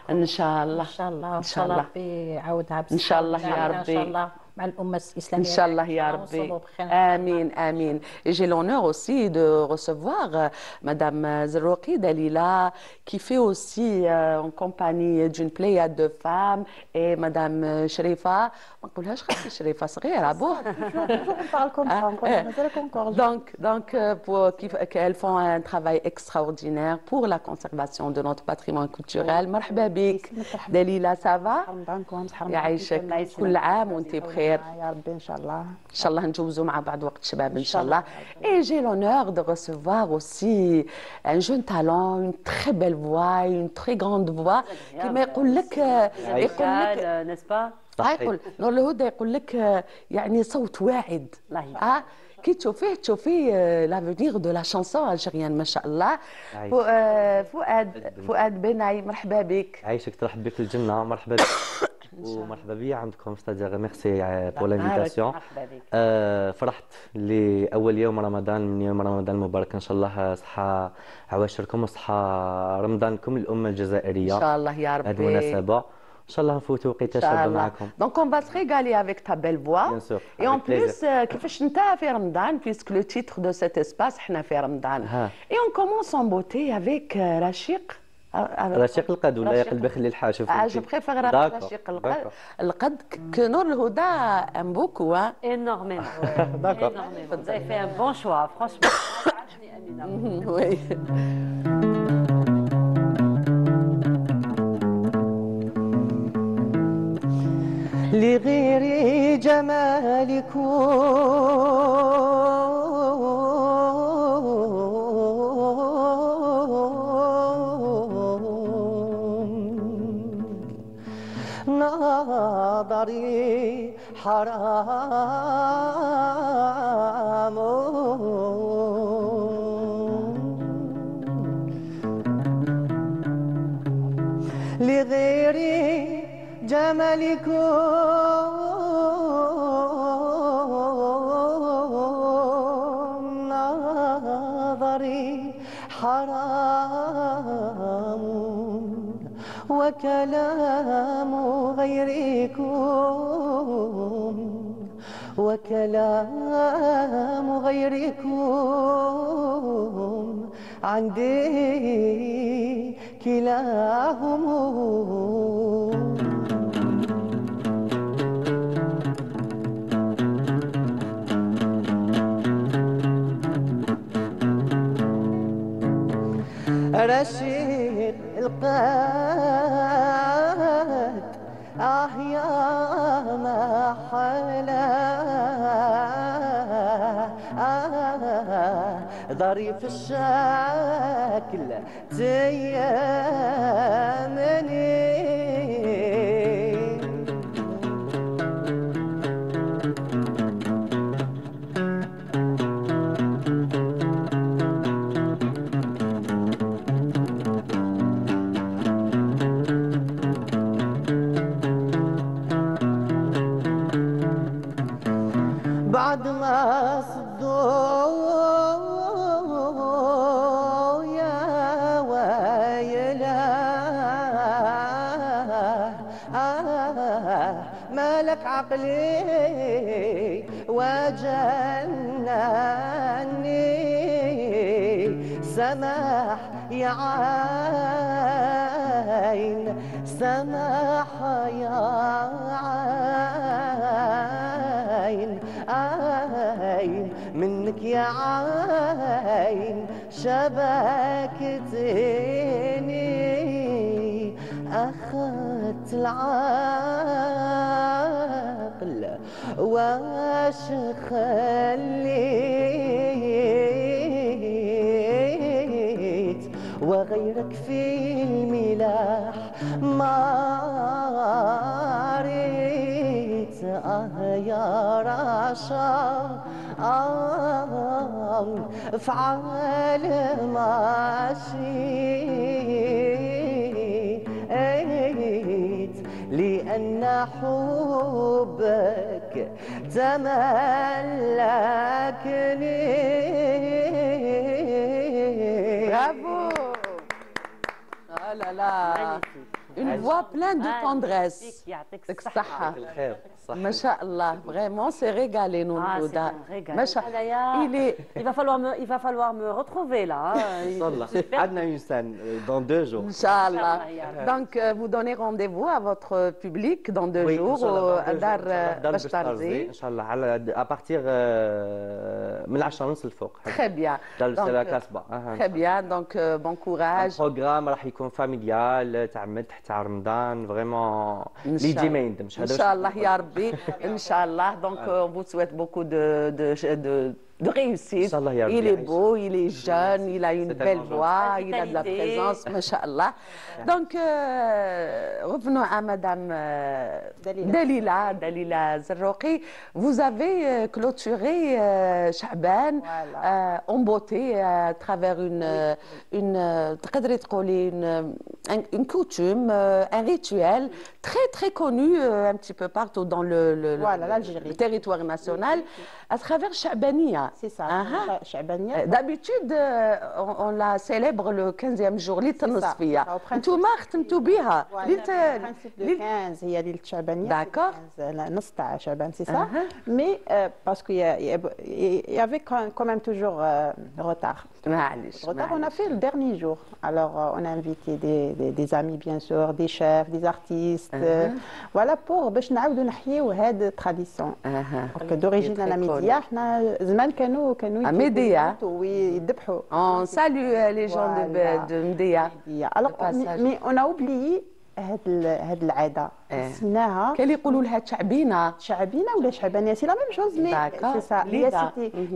ان شاء الله ان شاء الله ان شاء الله ربي يعاودها ان شاء الله يا ربي مع الأمة الإسلامية. Inch'Allah, ya Rabbi. Amin, amin. Et j'ai l'honneur aussi de recevoir Madame Zerouki Dalila, qui fait aussi en compagnie d'une pléiade de femmes, et Madame Sherifa. ما نقولهاش خاطر شريفة صغيرة بوه. Donc, elles font un travail extraordinaire pour la conservation de notre patrimoine culturel. مرحبا بك دليلة، ça va؟ يعيشك، كل عام وانت بخير. يا ربي ان شاء الله. ان شاء الله نجوزوا مع بعض وقت شباب ان شاء الله. Et j'ai l'honneur de recevoir aussi un jeune talent, une très belle voix, une très grande voix. كما يقول لك n'est-ce pas؟ يقول نور الهدى، يقول لك يعني صوت واعد. كي تشوفيه لافونيغ دو لا شانسون الجيريان ما شاء الله. فؤاد بناي، مرحبا بك. عايشك، ترحب بك الجنة، مرحبا بك. ومرحبا بي عندكم، ستادير ميرسي بور لانفيتاسيون. فرحت لاول يوم رمضان من يوم رمضان المبارك، ان شاء الله صحة عواشركم وصحة رمضانكم الأمة الجزائرية ان شاء الله يا ربي. هذه المناسبة ان شاء الله نفوتوا وقيته شابه معكم. Donc on va se régaler avec ta belle voix. Bien sûr. Et en plus كيفاش انت في رمضان, puisque le titre de cet espace احنا في رمضان. Et on commence en beauté avec رشيق. رشيق القد ولا يقلب خلي الحال؟ شوف. Je préfère رشيق القد que Nour الهدى aime beaucoup. Énormément. D'accord. Vous avez fait un bon choix, franchement. Oui. لغير جمالكم نظري حرام لغير جمالكم نظري حرام وكلام غيركم عندي كلاهم رشيق القد يا ما حلا ظريف الشكل تيمني بعد ما صدوا يا ويلا مالك عقلي وجنني سماح يا عين سماح يا عين منك يا عين شبكتني أخذت العقل واش خليت وغيرك في الملاح ما ريت يا رشا افعل ما شئت لأن حبك تملكني. برافو. لا Une voix pleine de tendresse. Masha'Allah, vraiment, c'est régalé, nous. Il va falloir me retrouver là. Dans 2 jours. Inch'Allah. Donc, vous donnez rendez-vous à votre public dans 2 jours à Dar Bash Tarzi. Inch'Allah, à partir من 10 ونص الفوق. Très bien. Très bien, donc bon courage. البروغرام راح يكون فاميليال تاع مدح تاع رمضان فريمون اللي يجي ما يندمش. ان شاء الله يا ربي ان شاء الله. Donc on vous souhaite beaucoup de réussite. Il est beau, il est jeune, il a une belle voix, il a de la présence, Masha'Allah. Donc, revenons à Madame Dalila Zarrouqi. Vous avez clôturé Cha'ban en beauté à travers une coutume, un rituel très très connu un petit peu partout dans le territoire national à travers Cha'bania. C'est ça, Cha'bania. D'habitude, on la célèbre le 15e jour, ليلة النصفية. انتوما ختمتوا بها ليلة 15 هي ليلة شعبانية. D'accord. نص تاع شعبان, c'est ça. Mais parce qu'il y avait quand même toujours retard. On a fait le dernier jour. Alors, on a invité des amis, bien sûr, des chefs, des artistes. Voilà, pour باش نعاودوا نحييو هذه التراديسيون. d'origine الأميدية. احنا زمان كانوا Médéa. يذبحوا. On salue les gens de Médéa. Alors, mais on a oublié هاد العاده نسيناها. كاين اللي يقولوا لها شعبينه ولا شعبانيه, c'est la même chose, mais c'est ça.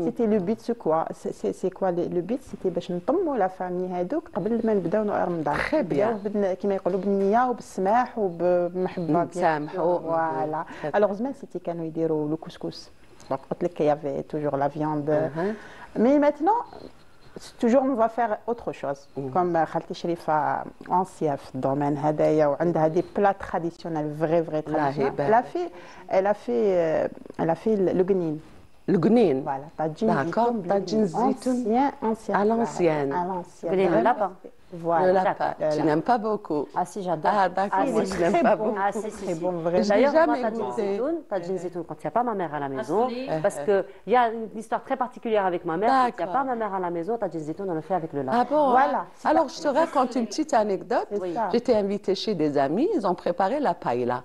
C'était le but, c'est quoi? C'est quoi le but? C'était باش نطموا لا فامي هذوك قبل ما نبداو رمضان. Très bien. كما يقولوا بالنيه وبالسماح وبمحبه. نسامحوا. Voilà. Alors زمان c'était كانوا يديروا لو كسكس. قلت لك il y avait toujours la viande. Mais maintenant toujours on va faire autre chose. Comme خالتي شريفة ancienne في الدومين هذايا وعندها des plats traditionnels vrai traditionnels. Elle a fait le guenine. Le guenine. Voilà, d'accord, tagine zitoun ancien à l'ancienne. Le lapin. Voilà. Le lapin. Tu n'aimes pas beaucoup. Ah si, j'adore. Ah d'accord, moi je n'aime pas beaucoup. Ah si, très bon, vraiment. D'ailleurs, moi, tagine zitoun, quand il n'y a pas ma mère à la maison, parce qu'il y a une histoire très particulière avec ma mère, quand il n'y a pas ma mère à la maison, tagine zitoun, on le fait avec le lapin. Ah bon? Voilà. Alors je te raconte une petite anecdote. J'étais invitée chez des amis, ils ont préparé la paella.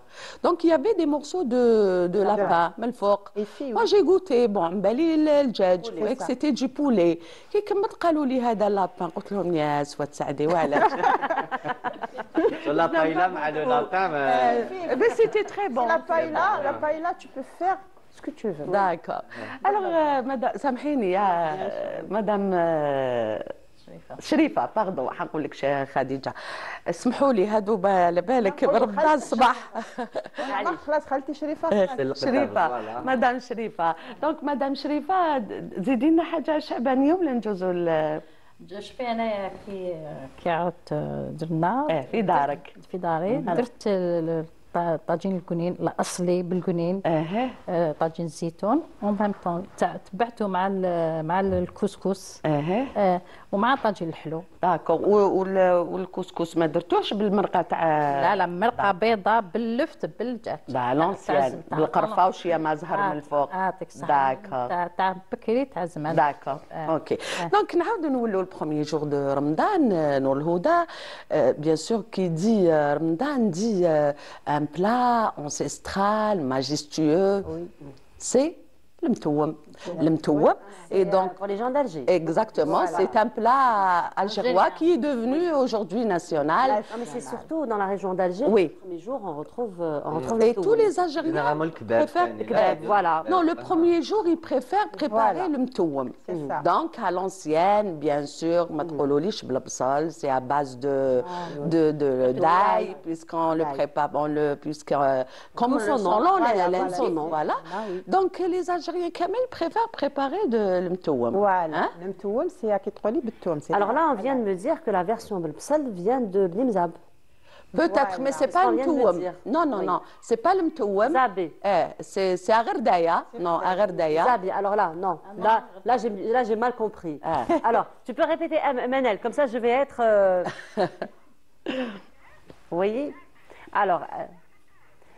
Donc il y avait des morceaux de lapin, melfouk. Moi j'ai goûté, bon, مبالي الدجاج, je trouvais que c'était du poulet. كي كملت قالوا لي هذا اللابان, قلت لهم يا سوا تسعدي وعلاش. La paella مع le lapin. Mais c'était très bon. La paella, tu peux faire ce que tu veux. D'accord. Alors, madame, سامحيني يا مدام شريفة, باردون, حنقول لك خديجة, اسمحوا لي هادو بالك رمضان الصباح. خلاص خالتي شريفة. مدام شريفة. دونك مدام شريفة, زيدي لنا حاجة شعبانية ولا نجوزوا شوفي انايا كي عدت درنا في دارك. في داري درت طاجين الكنين الاصلي بالكنين. طاجين الزيتون ومن ميم طون تبعته مع الكسكس. ومع طاجين الحلو. داكور. والكسكس ما درتوش بالمرقه تاع؟ لا مرقه بيضاء باللفت بالدجاج. لا لونسيان بالقرفه وشويه ما زهر من الفوق. داكور. تاع بكري تاع زمان. داكور. اوكي. دونك نعاودوا نولوا البروميي جور دو رمضان. نور الهدى بيان سور كي دي رمضان دي un plat ancestral, majestueux, c'est le mtoum. Le mtoum. Et donc, pour les gens d'Alger. Exactement, voilà. C'est un plat algérois qui est devenu aujourd'hui national. Non, mais c'est surtout dans la région d'Alger. Oui. Le premier jour, on retrouve et tous les Algériens préfèrent. Voilà. Non, le premier jour, ils préfèrent préparer le mtoum. Donc, à l'ancienne, bien sûr, c'est à base d'ail, puisqu'on le prépare, comme son nom, voilà. Donc, les Algériens kamel préfèrent préparer le mtoum. Voilà, le mtoum, c'est à Kitoli Betoum. Alors là, on vient de me dire que la version Belpsal vient de Blimzab. Peut-être, mais c'est pas le mtoum. Non, c'est pas le mtoum. Zabi. C'est Agardaya. Non, Agardaya. Zabi. Alors là, non. Là, j'ai mal compris. Alors, tu peux répéter Manel, comme ça je vais être... Vous voyez?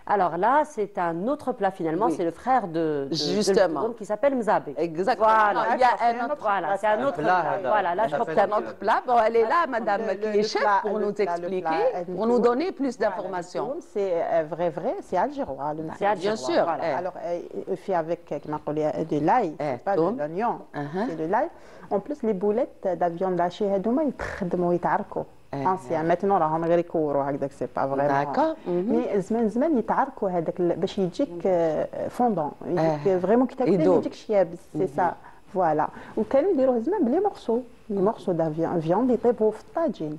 Alors là, c'est un autre plat finalement, c'est le frère de justement qui s'appelle mzabi. Exactement. Voilà, il y a un autre voilà, c'est un autre plat. Voilà, là je crois que c'est un autre plat. Bon, elle est là, madame, qui est chef, pour nous expliquer, pour nous donner plus d'informations. C'est vrai, c'est algérois. Bien sûr. Alors, il fait avec de l'ail, pas de l'oignon, c'est de l'ail. En plus, les boulettes de viande hachée, ils يتعركوا. Maintenant, راهم غير يكوروا هكذاك سي با فريمون. مي زمان يتعركوا هذاك باش يجيك فوندون، يجيك فريمون كي تاكل ما يجيكش يابس، سي سا فوالا. وكانوا يديروه زمان بلي مورسو، لي مورسو دا فيوند يطيبوا في الطاجين.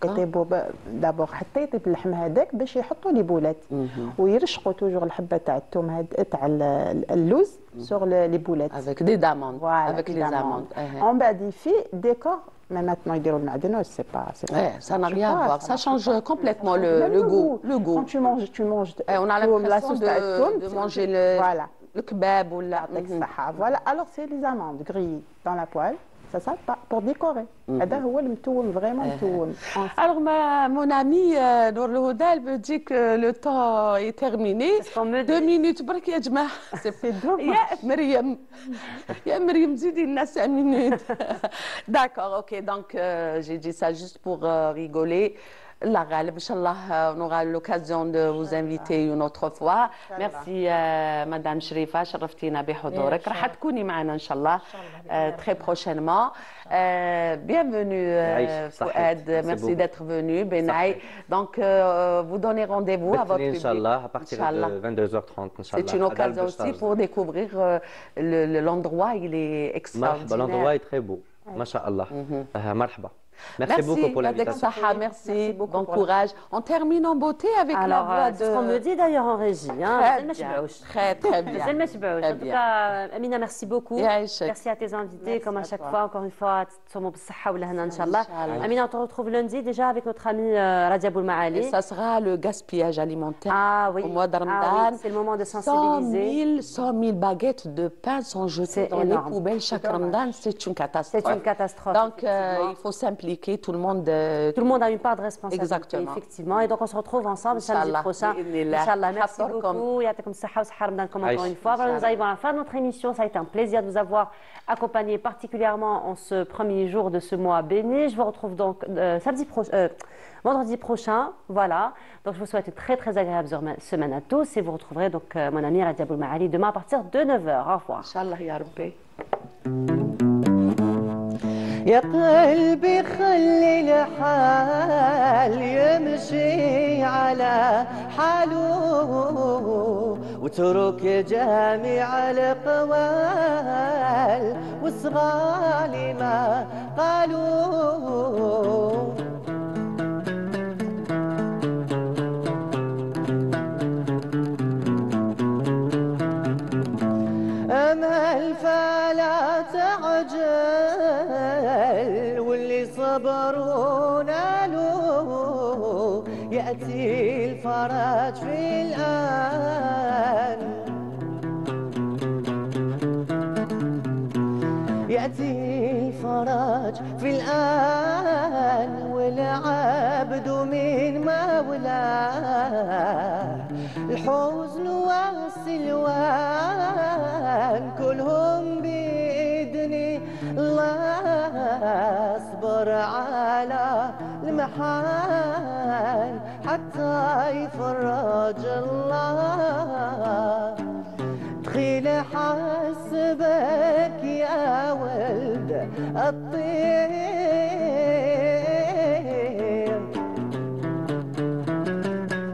يطيبوا دابور حتى يطيب اللحم هذاك باش يحطوا لي بولات ويرشقوا توجور الحبه تاع الثوم تاع اللوز سور لي بولات avec des amandes. Avec les amandes. On بعد في ديكور. Mais maintenant, ils diront le c'est pas. Ça n'a rien à voir. Ça change complètement le goût. Quand tu manges. On a l'impression de manger le kebab ou la. Voilà. Alors, c'est les amandes grillées dans la poêle. Ça pour décorer. Vraiment. Alors, mon ami Nour Houdal me dit que le temps est terminé. 2 minutes, برك يا جماعة. يا مريم زيدي لنا 5 minutes. D'accord, ok. Donc, j'ai dit ça juste pour rigoler. الله غالب ان شاء الله on aura l'occasion de vous inviter une autre fois. Merci madame شريفة شرفتينا بحضورك. راح تكوني معنا ان شاء الله très prochainement. Bienvenue Fouad, merci d'être venu Benaï. Donc vous donnez rendez-vous à votre public Inch'Allah à partir de 22h30 Inch'Allah. C'est une occasion aussi pour découvrir l'endroit, il est extraordinaire. L'endroit est très beau. Masha'Allah. Marhaba. Merci beaucoup pour l'invitation. Merci, bon courage. On termine en beauté avec la voix de... C'est ce qu'on me dit d'ailleurs en régie. Très bien. En tout cas, Amina, merci beaucoup. Merci à tes invités, comme à chaque fois. Encore une fois, Amina, on te retrouve lundi déjà avec notre ami Radia Boulmaali. Ça sera le gaspillage alimentaire au mois de Ramadan. C'est le moment de sensibiliser. 100 000 baguettes de pain sont jetées dans les poubelles chaque Ramadan. C'est une catastrophe. C'est une catastrophe. Donc, il faut s'impliquer. Tout le monde a une part de responsabilité. Exactement. Effectivement. Et donc, on se retrouve ensemble samedi prochain. Inch'Allah. Merci beaucoup. Yatakoum saha wa saha Ramadan encore une fois. Voilà, nous arrivons à la fin de notre émission. Ça a été un plaisir de vous avoir accompagné, particulièrement en ce premier jour de ce mois béni. Je vous retrouve donc vendredi prochain. Voilà. Donc, je vous souhaite une très, très agréable semaine à tous. Et vous retrouverez donc mon ami Radia Boulmaali demain à partir de 9h. Au revoir. Inch'Allah, ya Rabbi. يا قلبي خلي الحال يمشي على حاله وترك جميع القوال والصغال ما قالوا أمل فلا تعجل واللي صبروا نالوا يأتي الفرج في الآن يأتي الفرج في الآن والعبد من مولاه الحزن والسلوان كلهم بإذن الله اصبر على المحال حتى يفرج الله دخيل حسبك يا ولد الطير